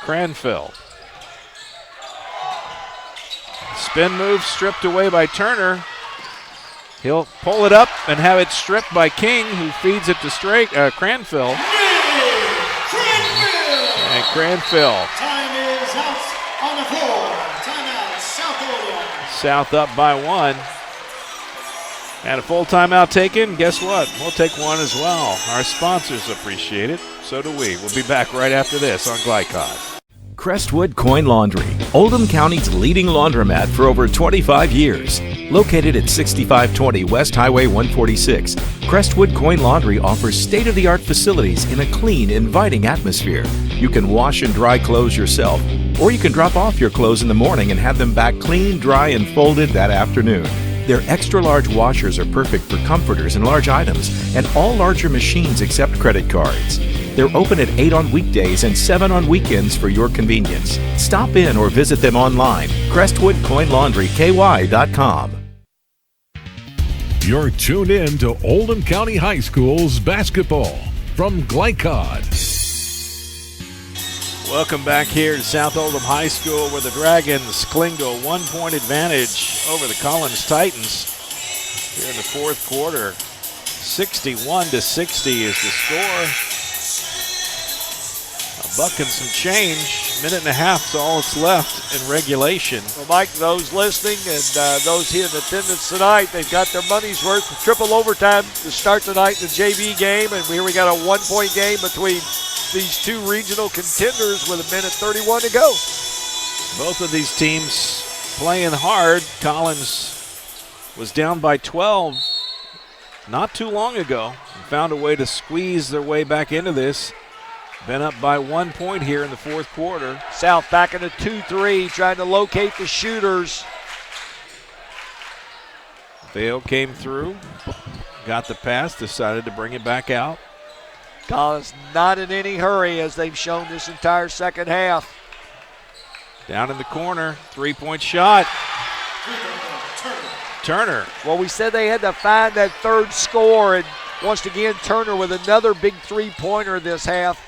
Cranfield. Spin move stripped away by Turner. He'll pull it up and have it stripped by King, who feeds it to Cranfield. And Cranfield. Time is out on the floor. Timeout, South Oldham. South up by 1. And a full timeout taken. Guess what? We'll take one as well. Our sponsors appreciate it. So do we. We'll be back right after this on Glycod. Crestwood Coin Laundry, Oldham County's leading laundromat for over 25 years. Located at 6520 West Highway 146, Crestwood Coin Laundry offers state-of-the-art facilities in a clean, inviting atmosphere. You can wash and dry clothes yourself, or you can drop off your clothes in the morning and have them back clean, dry, and folded that afternoon. Their extra-large washers are perfect for comforters and large items, and all larger machines accept credit cards. They're open at 8 on weekdays and 7 on weekends for your convenience. Stop in or visit them online, CrestwoodCoinLaundryKY.com. You're tuned in to Oldham County High School's basketball from Glycod. Welcome back here to South Oldham High School, where the Dragons cling to a 1-point advantage over the Collins Titans here in the fourth quarter. 61-60 is the score. A buck and some change. Minute and a half is all that's left in regulation. Well, Mike, those listening and those here in attendance tonight, they've got their money's worth. Triple overtime to start tonight in the JV game, and here we got a 1-point game between these two regional contenders with 1:31 to go. Both of these teams playing hard. Collins was down by 12 not too long ago and found a way to squeeze their way back into this. Been up by 1 point here in the fourth quarter. South back in a 2-3, trying to locate the shooters. Vale came through, got the pass, decided to bring it back out. Collins not in any hurry, as they've shown this entire second half. Down in the corner, 3-point shot. Turner. Well, we said they had to find that third score, and once again, Turner with another big three-pointer this half.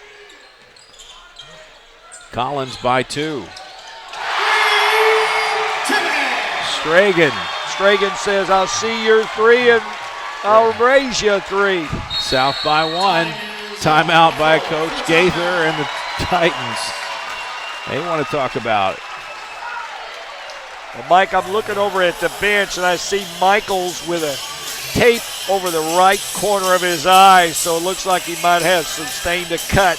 Collins by 2. Stragan. Stragan says, I'll see your 3 and I'll raise you 3. South by 1. Timeout by Coach Gaither and the Titans. They want to talk about it. Well, Mike, I'm looking over at the bench and I see Michaels with a tape over the right corner of his eye, so it looks like he might have sustained a cut.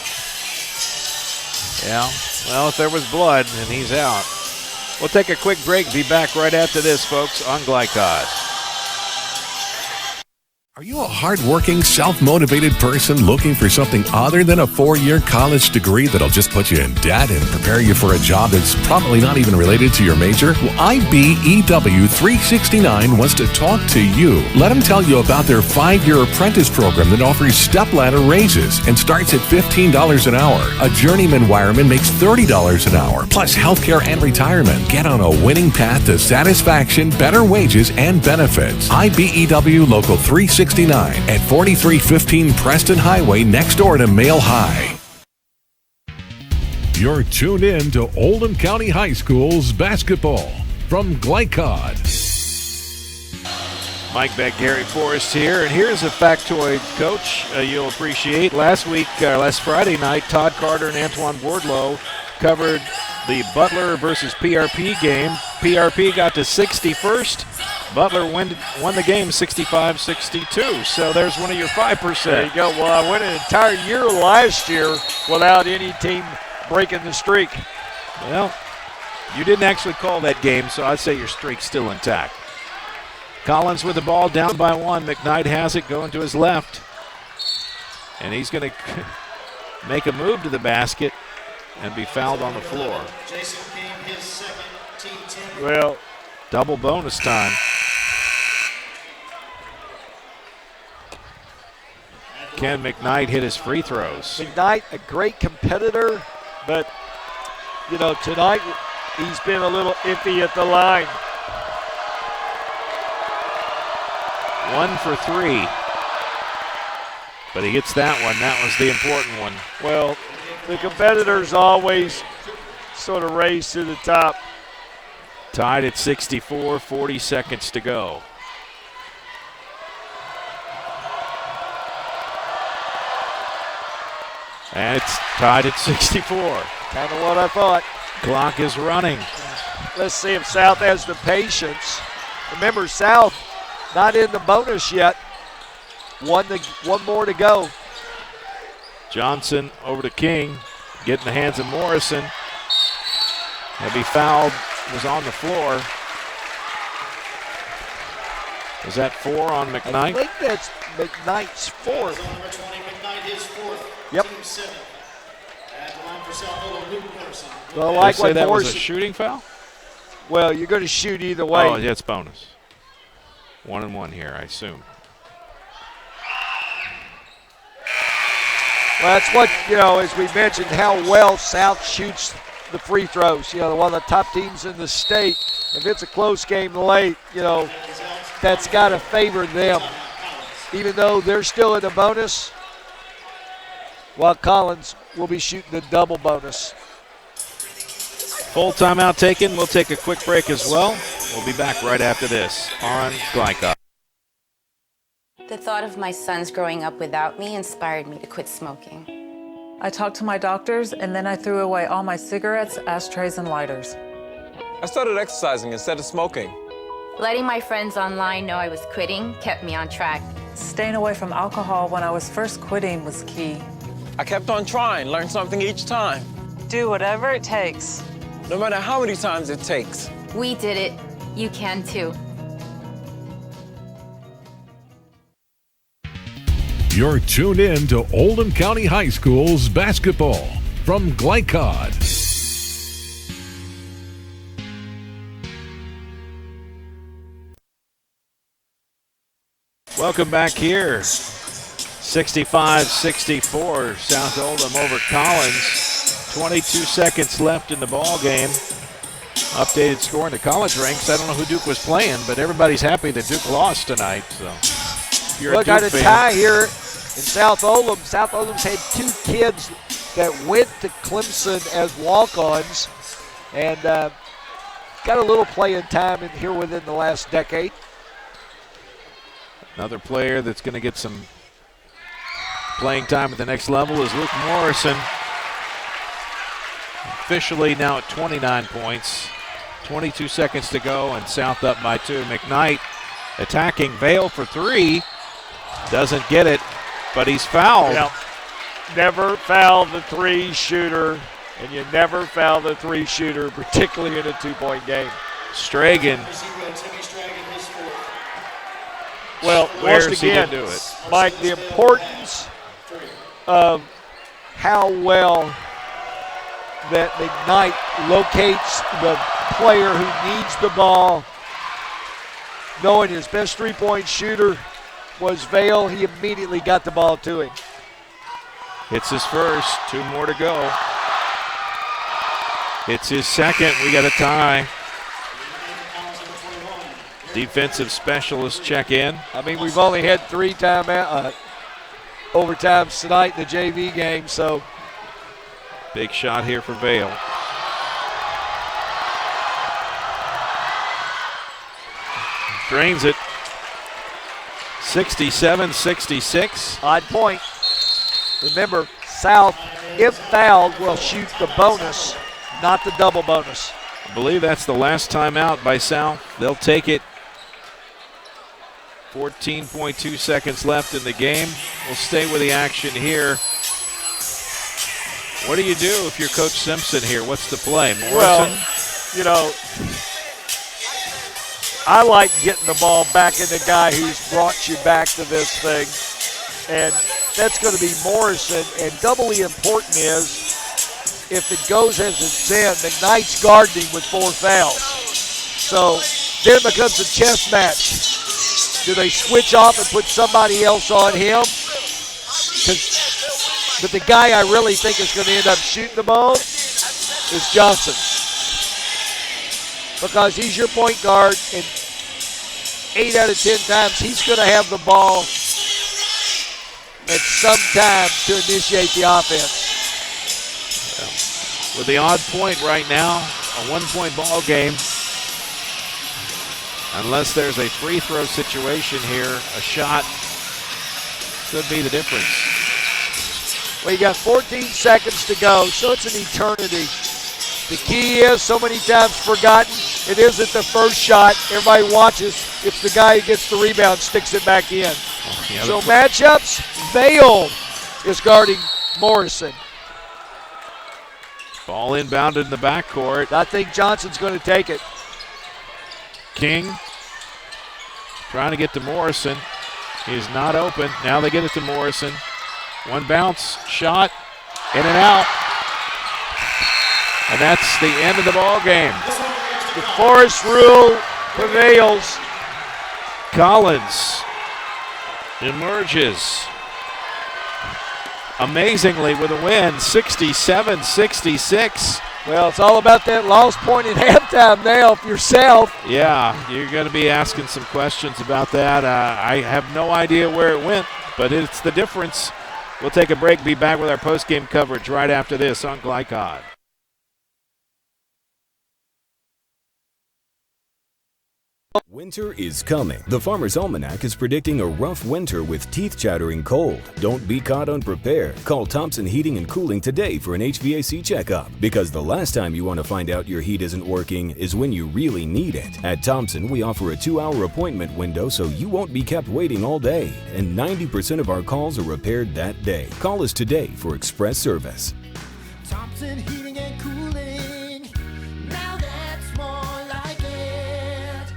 Yeah, well, if there was blood, then he's out. We'll take a quick break. Be back right after this, folks, on Glycod. Are you a hardworking, self-motivated person looking for something other than a 4-year college degree that'll just put you in debt and prepare you for a job that's probably not even related to your major? Well, IBEW 369 wants to talk to you. Let them tell you about their 5-year apprentice program that offers step-ladder raises and starts at $15 an hour. A journeyman wireman makes $30 an hour, plus healthcare and retirement. Get on a winning path to satisfaction, better wages, and benefits. IBEW Local 369 at 4315 Preston Highway next door to Mail High. You're tuned in to Oldham County High School's basketball from Glycod. Mike Beck, Gary Forrest here, and here's a factoid, Coach, you'll appreciate. Last Friday night, Todd Carter and Antoine Wardlow covered the Butler versus PRP game. PRP got to 61st. Butler won the game 65-62. So there's one of your 5%. There you go. Well, I went an entire year last year without any team breaking the streak. Well, you didn't actually call that game, so I'd say your streak's still intact. Collins with the ball, down by 1. McKnight has it, going to his left. And he's going to make a move to the basket and be fouled on the floor. Well, double bonus time. Ken McKnight hit his free throws. McKnight, a great competitor, but, tonight he's been a little iffy at the line. 1 for 3. But he gets that one. That was the important one. Well, the competitors always sort of race to the top. Tied at 64, 40 seconds to go. And it's tied at 64. Kind of what I thought. Clock is running. Let's see if South has the patience. Remember, South not in the bonus yet. One more to go. Johnson over to King. Getting the hands of Morrison. He'll be fouled. Was on the floor. Was that 4 on McKnight? I think that's McKnight's 4th. Number 20, McKnight is 4th. Yep. Team 7. At the line for South Oldham, Luke Morrison. Well, like say that was a shooting foul? Well, you're going to shoot either way. Oh, yeah, it's bonus. 1 and 1 here, I assume. Well, that's what, as we mentioned, how well South shoots the free throws. One of the top teams in the state. If it's a close game late, that's got to favor them. Even though they're still in the bonus, while Collins will be shooting the double bonus. Full timeout taken. We'll take a quick break as well. We'll be back right after this on Glycod. The thought of my sons growing up without me inspired me to quit smoking. I talked to my doctors, and then I threw away all my cigarettes, ashtrays, and lighters. I started exercising instead of smoking. Letting my friends online know I was quitting kept me on track. Staying away from alcohol when I was first quitting was key. I kept on trying, learned something each time. Do whatever it takes. No matter how many times it takes. We did it. You can too. You're tuned in to Oldham County High School's basketball from Glycod. Welcome back here. 65-64, South Oldham over Collins. 22 seconds left in the ball game. Updated score in the college ranks. I don't know who Duke was playing, but everybody's happy that Duke lost tonight. So, if you're Look, a Duke got a fan, tie here in South Oldham. South Oldham's had 2 kids that went to Clemson as walk-ons and got a little playing time in here within the last decade. Another player that's going to get some playing time at the next level is Luke Morrison. Officially now at 29 points. 22 seconds to go, and South up by 2. McKnight attacking Vale for 3. Doesn't get it, but he's fouled. Yep. Never foul the 3 shooter, and you never foul the 3 shooter, particularly in a 2-point game. Stragan. Well, where once he again, didn't do it. Mike, the importance of how well that McKnight locates the player who needs the ball. Knowing his best three-point shooter was Vale, he immediately got the ball to him. It's his first. 2 more to go. It's his second. We got a tie. Defensive specialists check in. I mean, we've only had 3 overtimes tonight in the JV game, so. Big shot here for Vale. Drains it. 67-66. Odd point. Remember, South, if fouled, will shoot the bonus, not the double bonus. I believe that's the last time out by South. They'll take it. 14.2 seconds left in the game. We'll stay with the action here. What do you do if you're Coach Simpson here? What's the play? Morrison? Well, you know, I like getting the ball back in the guy who's brought you back to this thing. And that's going to be Morrison. And doubly important is if it goes as it's in, McKnight's guarding with 4 fouls. So then it becomes a chess match. Do they switch off and put somebody else on him? But the guy I really think is going to end up shooting the ball is Johnson. Because he's your point guard, and 8 out of 10 times he's going to have the ball at some time to initiate the offense. With the odd point right now, a 1-point ball game. Unless there's a free throw situation here, a shot could be the difference. Well, you got 14 seconds to go, so it's an eternity. The key is, so many times forgotten, it isn't the first shot. Everybody watches. It's the guy who gets the rebound, sticks it back in. Yeah, so matchups, Vale is guarding Morrison. Ball inbounded in the backcourt. I think Johnson's going to take it. King trying to get to Morrison. He's not open. Now they get it to Morrison. 1 bounce, shot, in and out. And that's the end of the ball game. The Forest rule prevails. Collins emerges amazingly with a win, 67-66. Well, it's all about that lost point at halftime now if you're South. Yeah, you're going to be asking some questions about that. I have no idea where it went, but it's the difference. We'll take a break, be back with our post-game coverage right after this on Glycod. Winter is coming. The Farmer's Almanac is predicting a rough winter with teeth-chattering cold. Don't be caught unprepared. Call Thompson Heating and Cooling today for an HVAC checkup, because the last time you want to find out your heat isn't working is when you really need it. At Thompson, we offer a 2-hour appointment window so you won't be kept waiting all day, and 90% of our calls are repaired that day. Call us today for express service. Thompson Heating and Cooling. Now that's more like it.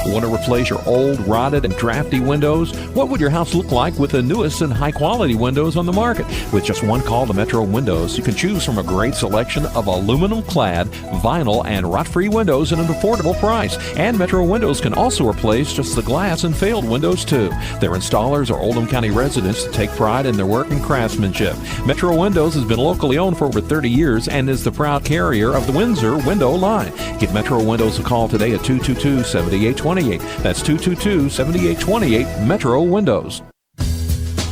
Want to replace your old, rotted, and drafty windows? What would your house look like with the newest and high-quality windows on the market? With just one call to Metro Windows, you can choose from a great selection of aluminum-clad, vinyl, and rot-free windows at an affordable price. And Metro Windows can also replace just the glass and failed windows, too. Their installers are Oldham County residents that take pride in their work and craftsmanship. Metro Windows has been locally owned for over 30 years and is the proud carrier of the Windsor window line. Give Metro Windows a call today at 222-7828. That's 222-7828, Metro Windows.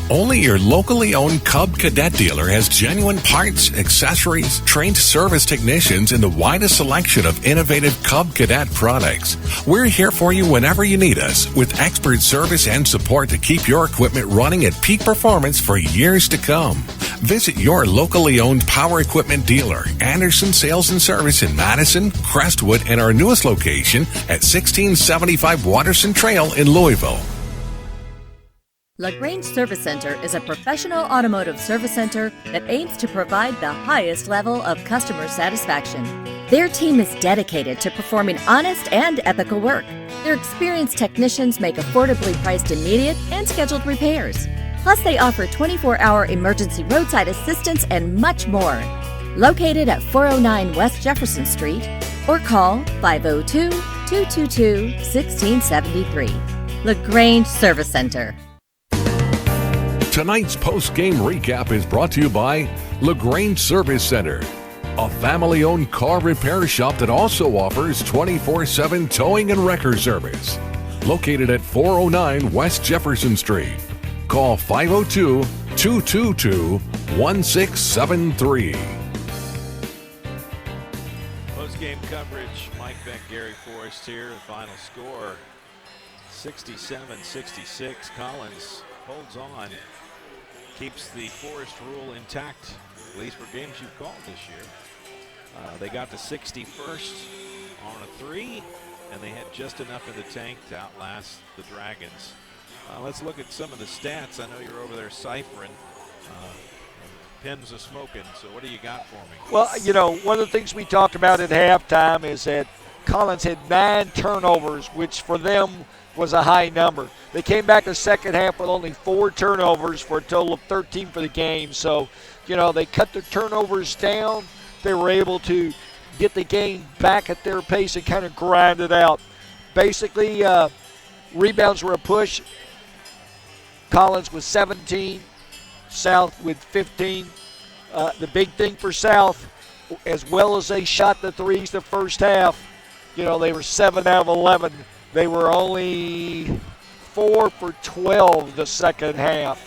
Only your locally owned Cub Cadet dealer has genuine parts, accessories, trained service technicians, and the widest selection of innovative Cub Cadet products. We're here for you whenever you need us, with expert service and support to keep your equipment running at peak performance for years to come. Visit your locally owned power equipment dealer, Anderson Sales and Service in Madison, Crestwood, and our newest location at 1675 Watterson Trail in Louisville. LaGrange Service Center is a professional automotive service center that aims to provide the highest level of customer satisfaction. Their team is dedicated to performing honest and ethical work. Their experienced technicians make affordably priced immediate and scheduled repairs. Plus, they offer 24-hour emergency roadside assistance and much more. Located at 409 West Jefferson Street, or call 502-222-1673. LaGrange Service Center. Tonight's post-game recap is brought to you by LaGrange Service Center, a family-owned car repair shop that also offers 24/7 towing and wrecker service. Located at 409 West Jefferson Street. Call 502-222-1673. Post-game coverage, Mike Beck, Gary Forrest here. The final score, 67-66. Collins holds on, keeps the Forrest rule intact, at least for games you've called this year. They got to 61st on a 3, and they had just enough in the tank to outlast the Dragons. Let's look at some of the stats. I know you're over there ciphering. Pens are smoking, so what do you got for me? Well, you know, one of the things we talked about at halftime is that Collins had 9 turnovers, which for them was a high number. They came back the second half with only 4 turnovers for a total of 13 for the game. So, you know, they cut their turnovers down. They were able to get the game back at their pace and kind of grind it out. Basically, rebounds were a push. Collins with 17, South with 15. The big thing for South, as well as they shot the threes the first half, you know, they were 7 out of 11. They were only 4 for 12 the second half.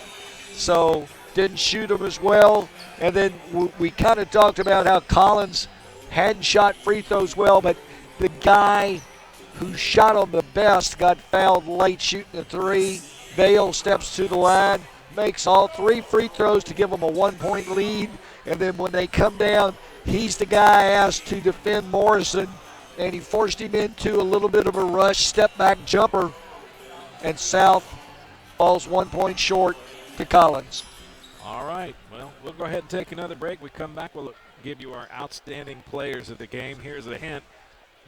So didn't shoot them as well. And then we kind of talked about how Collins hadn't shot free throws well, but the guy who shot them the best got fouled late shooting a 3. Bale steps to the line, makes all 3 free throws to give them a 1-point lead. And then when they come down, he's the guy asked to defend Morrison, and he forced him into a little bit of a rush step-back jumper, and South falls 1 point short to Collins. All right, well, we'll go ahead and take another break. We come back, we'll give you our outstanding players of the game. Here's a hint.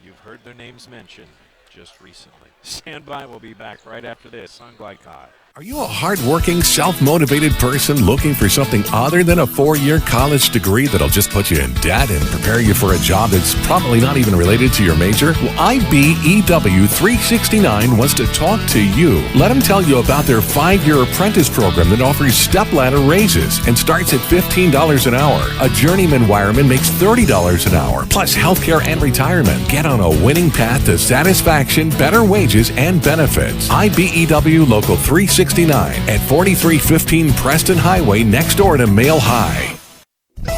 You've heard their names mentioned just recently. Stand by, we'll be back right after this on Glycod. Are you a hardworking, self-motivated person looking for something other than a 4-year college degree that'll just put you in debt and prepare you for a job that's probably not even related to your major? Well, IBEW 369 wants to talk to you. Let them tell you about their 5-year apprentice program that offers step-ladder raises and starts at $15 an hour. A journeyman wireman makes $30 an hour, plus healthcare and retirement. Get on a winning path to satisfaction, better wages, and benefits. IBEW Local 369 at 4315 Preston Highway next door to Mail High.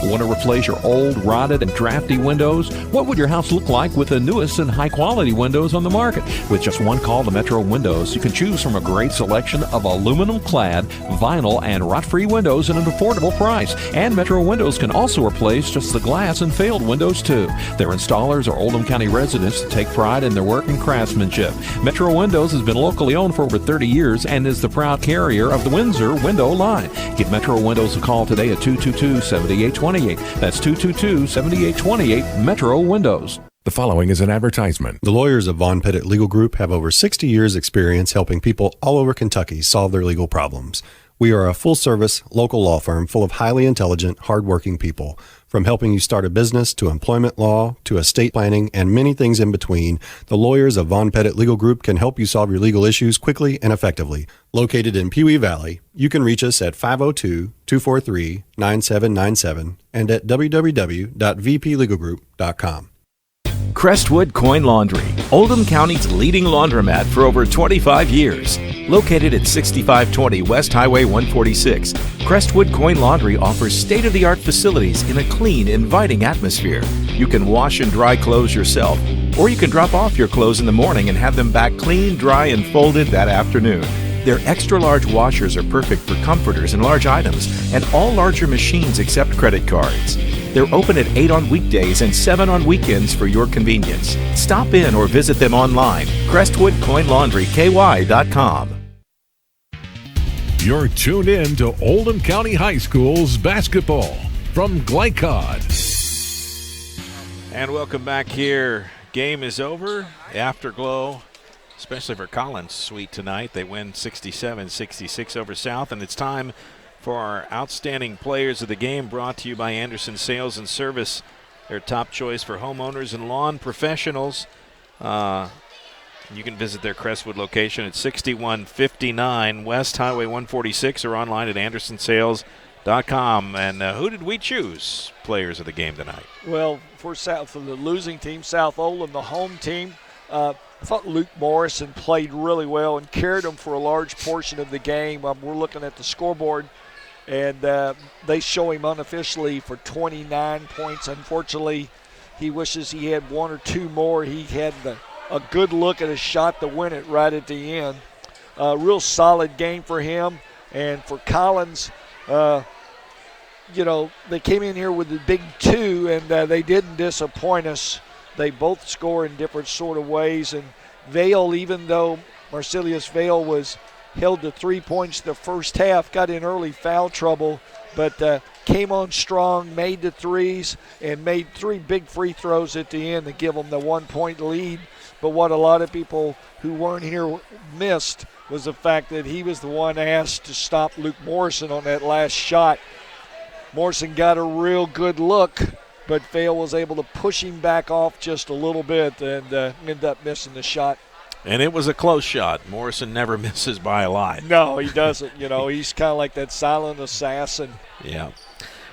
Want to replace your old, rotted, and drafty windows? What would your house look like with the newest and high-quality windows on the market? With just one call to Metro Windows, you can choose from a great selection of aluminum-clad, vinyl, and rot-free windows at an affordable price. And Metro Windows can also replace just the glass and failed windows, too. Their installers are Oldham County residents that take pride in their work and craftsmanship. Metro Windows has been locally owned for over 30 years and is the proud carrier of the Windsor window line. Give Metro Windows a call today at 222-7828. That's 222-7828 Metro Windows. The following is an advertisement. The lawyers of Von Pettit Legal Group have over 60 years' experience helping people all over Kentucky solve their legal problems. We are a full-service, local law firm full of highly intelligent, hardworking people. From helping you start a business to employment law to estate planning and many things in between, the lawyers of Von Pettit Legal Group can help you solve your legal issues quickly and effectively. Located in Pewee Valley, you can reach us at 502-243-9797 and at www.vplegalgroup.com. Crestwood Coin Laundry, Oldham County's leading laundromat for over 25 years. Located at 6520 West Highway 146, Crestwood Coin Laundry offers state-of-the-art facilities in a clean, inviting atmosphere. You can wash and dry clothes yourself, or you can drop off your clothes in the morning and have them back clean, dry, and folded that afternoon. Their extra-large washers are perfect for comforters and large items, and all larger machines accept credit cards. They're open at 8 on weekdays and 7 on weekends for your convenience. Stop in or visit them online, CrestwoodCoinLaundryKY.com. You're tuned in to Oldham County High School's basketball from Glycod. And welcome back here. Game is over. Afterglow, especially for Collins, sweet tonight. They win 67-66 over South, and it's time for our outstanding players of the game, brought to you by Anderson Sales and Service, their top choice for homeowners and lawn professionals. You can visit their Crestwood location at 6159 West Highway 146 or online at andersonsales.com. And who did we choose players of the game tonight? Well, for the losing team, South Oldham, the home team, I thought Luke Morrison played really well and carried them for a large portion of the game. We're looking at the scoreboard, and they show him unofficially for 29 points. Unfortunately, he wishes he had one or two more. He had a good look at a shot to win it right at the end. Real solid game for him. And for Collins, they came in here with the big two, and they didn't disappoint us. They both score in different sort of ways. And Vale, even though Marcellus Vale was held to 3 points the first half, got in early foul trouble, but came on strong, made the threes, and made three big free throws at the end to give them the 1 point lead. But what a lot of people who weren't here missed was the fact that he was the one asked to stop Luke Morrison on that last shot. Morrison got a real good look, but Vale was able to push him back off just a little bit and ended up missing the shot. And it was a close shot. Morrison never misses by a lot. No, he doesn't. He's kind of like that silent assassin. Yeah.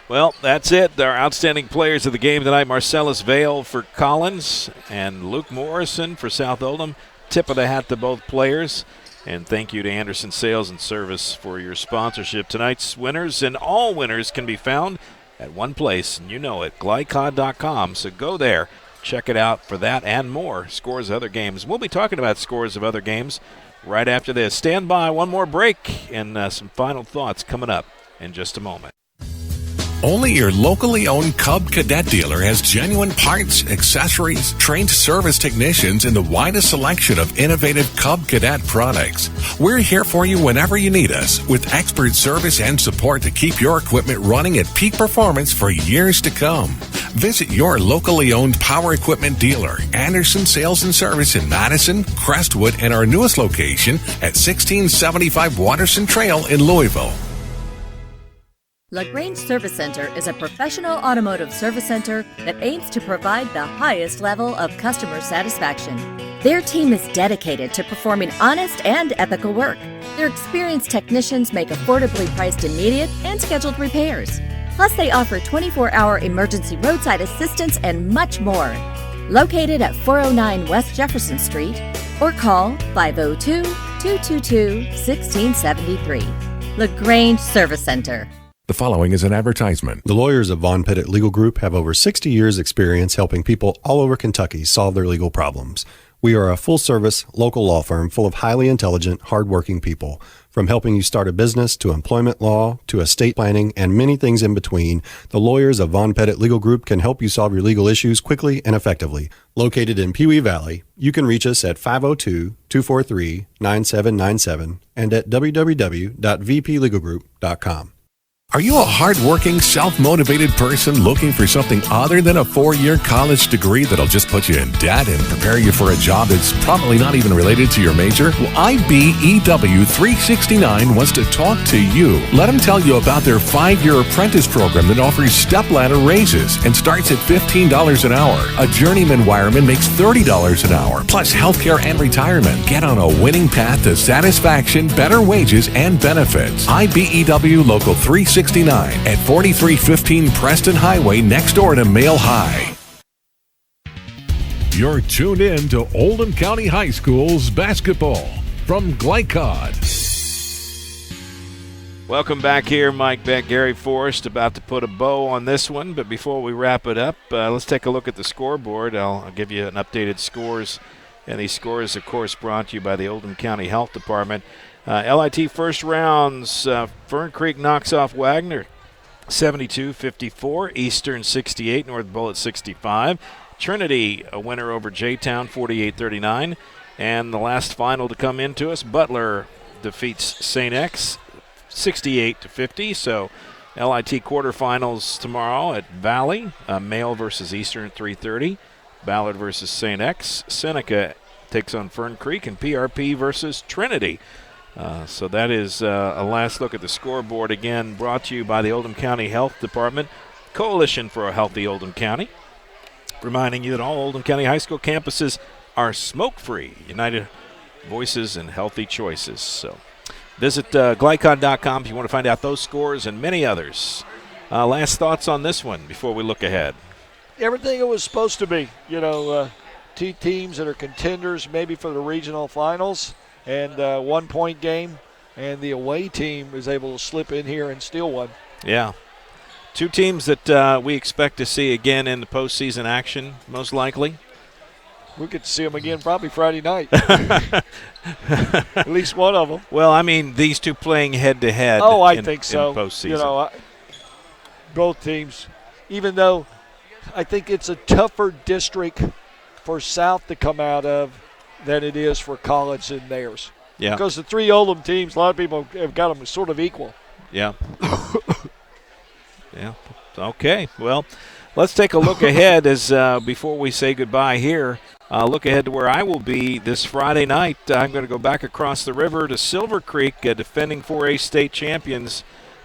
Well, that's it. Our outstanding players of the game tonight: Marcellus Vale for Collins and Luke Morrison for South Oldham. Tip of the hat to both players. And thank you to Anderson Sales and Service for your sponsorship. Tonight's winners and all winners can be found at one place, and you know it, glycod.com. So go there, check it out for that and more. Scores of other games. We'll be talking about scores of other games right after this. Stand by, one more break, and some final thoughts coming up in just a moment. Only your locally owned Cub Cadet dealer has genuine parts, accessories, trained service technicians, and the widest selection of innovative Cub Cadet products. We're here for you whenever you need us, with expert service and support to keep your equipment running at peak performance for years to come. Visit your locally owned power equipment dealer, Anderson Sales and Service in Madison, Crestwood, and our newest location at 1675 Watterson Trail in Louisville. LaGrange Service Center is a professional automotive service center that aims to provide the highest level of customer satisfaction. Their team is dedicated to performing honest and ethical work. Their experienced technicians make affordably priced immediate and scheduled repairs. Plus, they offer 24-hour emergency roadside assistance and much more. Located at 409 West Jefferson Street, or call 502-222-1673. LaGrange Service Center. The following is an advertisement. The lawyers of Von Pettit Legal Group have over 60 years' experience helping people all over Kentucky solve their legal problems. We are a full-service, local law firm full of highly intelligent, hardworking people. From helping you start a business to employment law to estate planning and many things in between, the lawyers of Von Pettit Legal Group can help you solve your legal issues quickly and effectively. Located in Pewee Valley, you can reach us at 502-243-9797 and at www.vplegalgroup.com. Are you a hard-working, self-motivated person looking for something other than a 4-year college degree that'll just put you in debt and prepare you for a job that's probably not even related to your major? Well, IBEW 369 wants to talk to you. Let them tell you about their 5-year apprentice program that offers step-ladder raises and starts at $15 an hour. A journeyman wireman makes $30 an hour, plus healthcare and retirement. Get on a winning path to satisfaction, better wages, and benefits. IBEW Local 369 at 4315 Preston Highway next door to Mail High. You're tuned in to Oldham County High School's basketball from Glycod. Welcome back here. Mike Beck, Gary Forrest, about to put a bow on this one. But before we wrap it up, let's take a look at the scoreboard. I'll give you an updated scores. And these scores, of course, brought to you by the Oldham County Health Department. LIT first rounds, Fern Creek knocks off Wagner 72-54, Eastern 68, North Bullitt 65. Trinity a winner over J-Town 48-39. And the last final to come into us, Butler defeats St. X 68-50. So LIT quarterfinals tomorrow at Valley. Male versus Eastern at 3:30. Ballard versus St. X. Seneca takes on Fern Creek, and PRP versus Trinity. So that is a last look at the scoreboard, again brought to you by the Oldham County Health Department, Coalition for a Healthy Oldham County, reminding you that all Oldham County high school campuses are smoke-free. United Voices and Healthy Choices. So visit glycon.com if you want to find out those scores and many others. Last thoughts on this one before we look ahead. Everything it was supposed to be. Two teams that are contenders maybe for the regional finals, and 1 point game, and the away team is able to slip in here and steal one. Yeah. Two teams that we expect to see again in the postseason action, most likely. We could see them again probably Friday night. At least one of them. Well, I mean, these two playing head-to-head. Oh, I think so. In postseason. Both teams, even though I think it's a tougher district for South to come out of than it is for College in theirs. Yeah. Because the three Oldham teams, a lot of people have got them sort of equal. Yeah. Yeah. Okay. Well, let's take a look ahead as before we say goodbye here. Look ahead to where I will be this Friday night. I'm going to go back across the river to Silver Creek, defending 4A state champions,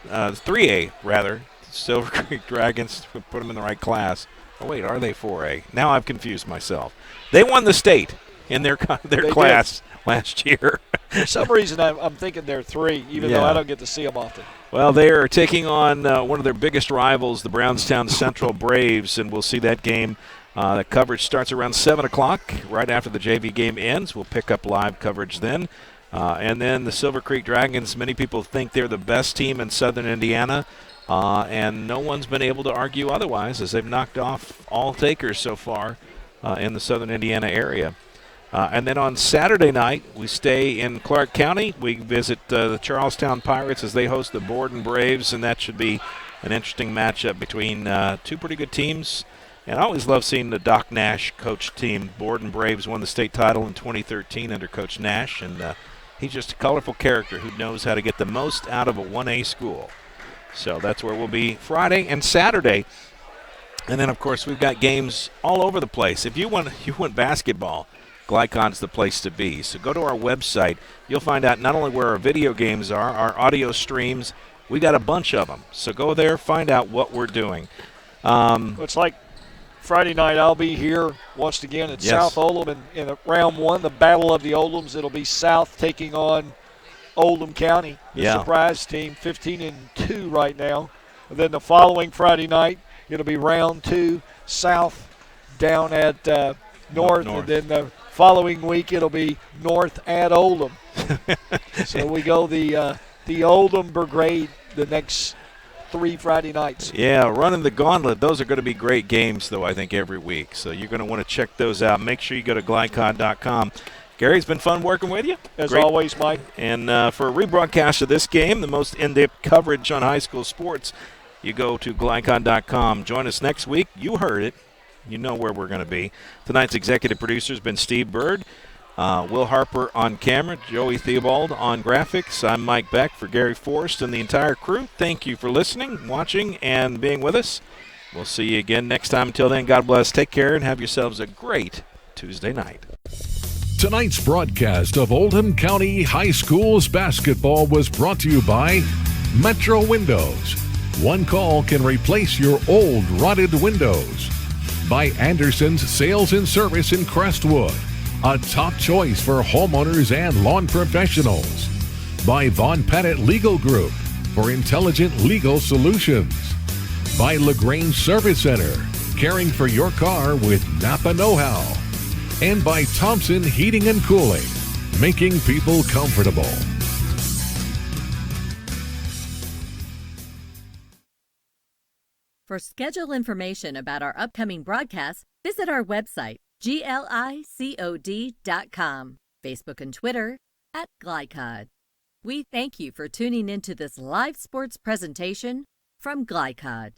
3A rather. Silver Creek Dragons, put them in the right class. Oh, wait, are they 4A? Now I've confused myself. They won the state in their class last year. For some reason, I'm thinking they're 3, even though I don't get to see them often. Well, they are taking on one of their biggest rivals, the Brownstown Central Braves, and we'll see that game. The coverage starts around 7 o'clock, right after the JV game ends. We'll pick up live coverage then. And then the Silver Creek Dragons, many people think they're the best team in southern Indiana, and no one's been able to argue otherwise as they've knocked off all takers so far in the southern Indiana area. And then on Saturday night, we stay in Clark County. We visit the Charlestown Pirates as they host the Borden Braves, and that should be an interesting matchup between two pretty good teams. And I always love seeing the Doc Nash coach team. Borden Braves won the state title in 2013 under Coach Nash, and he's just a colorful character who knows how to get the most out of a 1A school. So that's where we'll be Friday and Saturday. And then, of course, we've got games all over the place. If you want basketball, Glycon's the place to be. So go to our website. You'll find out not only where our video games are, our audio streams. We got a bunch of them. So go there, find out what we're doing. It's like Friday night I'll be here once again at South Oldham in round 1, the Battle of the Oldhams. It'll be South taking on Oldham County, the surprise team, 15-2 right now. And then the following Friday night, it'll be round 2, South down at North. And then the following week, it'll be North at Oldham. So we go the Oldham Brigade the next 3 Friday nights. Yeah, running the gauntlet. Those are going to be great games, though, I think, every week. So you're going to want to check those out. Make sure you go to glycon.com. Gary, it's been fun working with you. As always, Mike. And for a rebroadcast of this game, the most in-depth coverage on high school sports, you go to glycon.com. Join us next week. You heard it. You know where we're going to be. Tonight's executive producer has been Steve Bird. Will Harper on camera, Joey Theobald on graphics. I'm Mike Beck for Gary Forrest and the entire crew. Thank you for listening, watching, and being with us. We'll see you again next time. Until then, God bless, take care, and have yourselves a great Tuesday night. Tonight's broadcast of Oldham County High School's basketball was brought to you by Metro Windows. One call can replace your old rotted windows. By Anderson's Sales and Service in Crestwood, a top choice for homeowners and lawn professionals. By Von Pettit Legal Group for intelligent legal solutions. By LaGrange Service Center, caring for your car with Napa know-how. And by Thompson Heating and Cooling, making people comfortable. For schedule information about our upcoming broadcasts, visit our website, glycod.com, Facebook and Twitter @Glycod. We thank you for tuning into this live sports presentation from Glycod.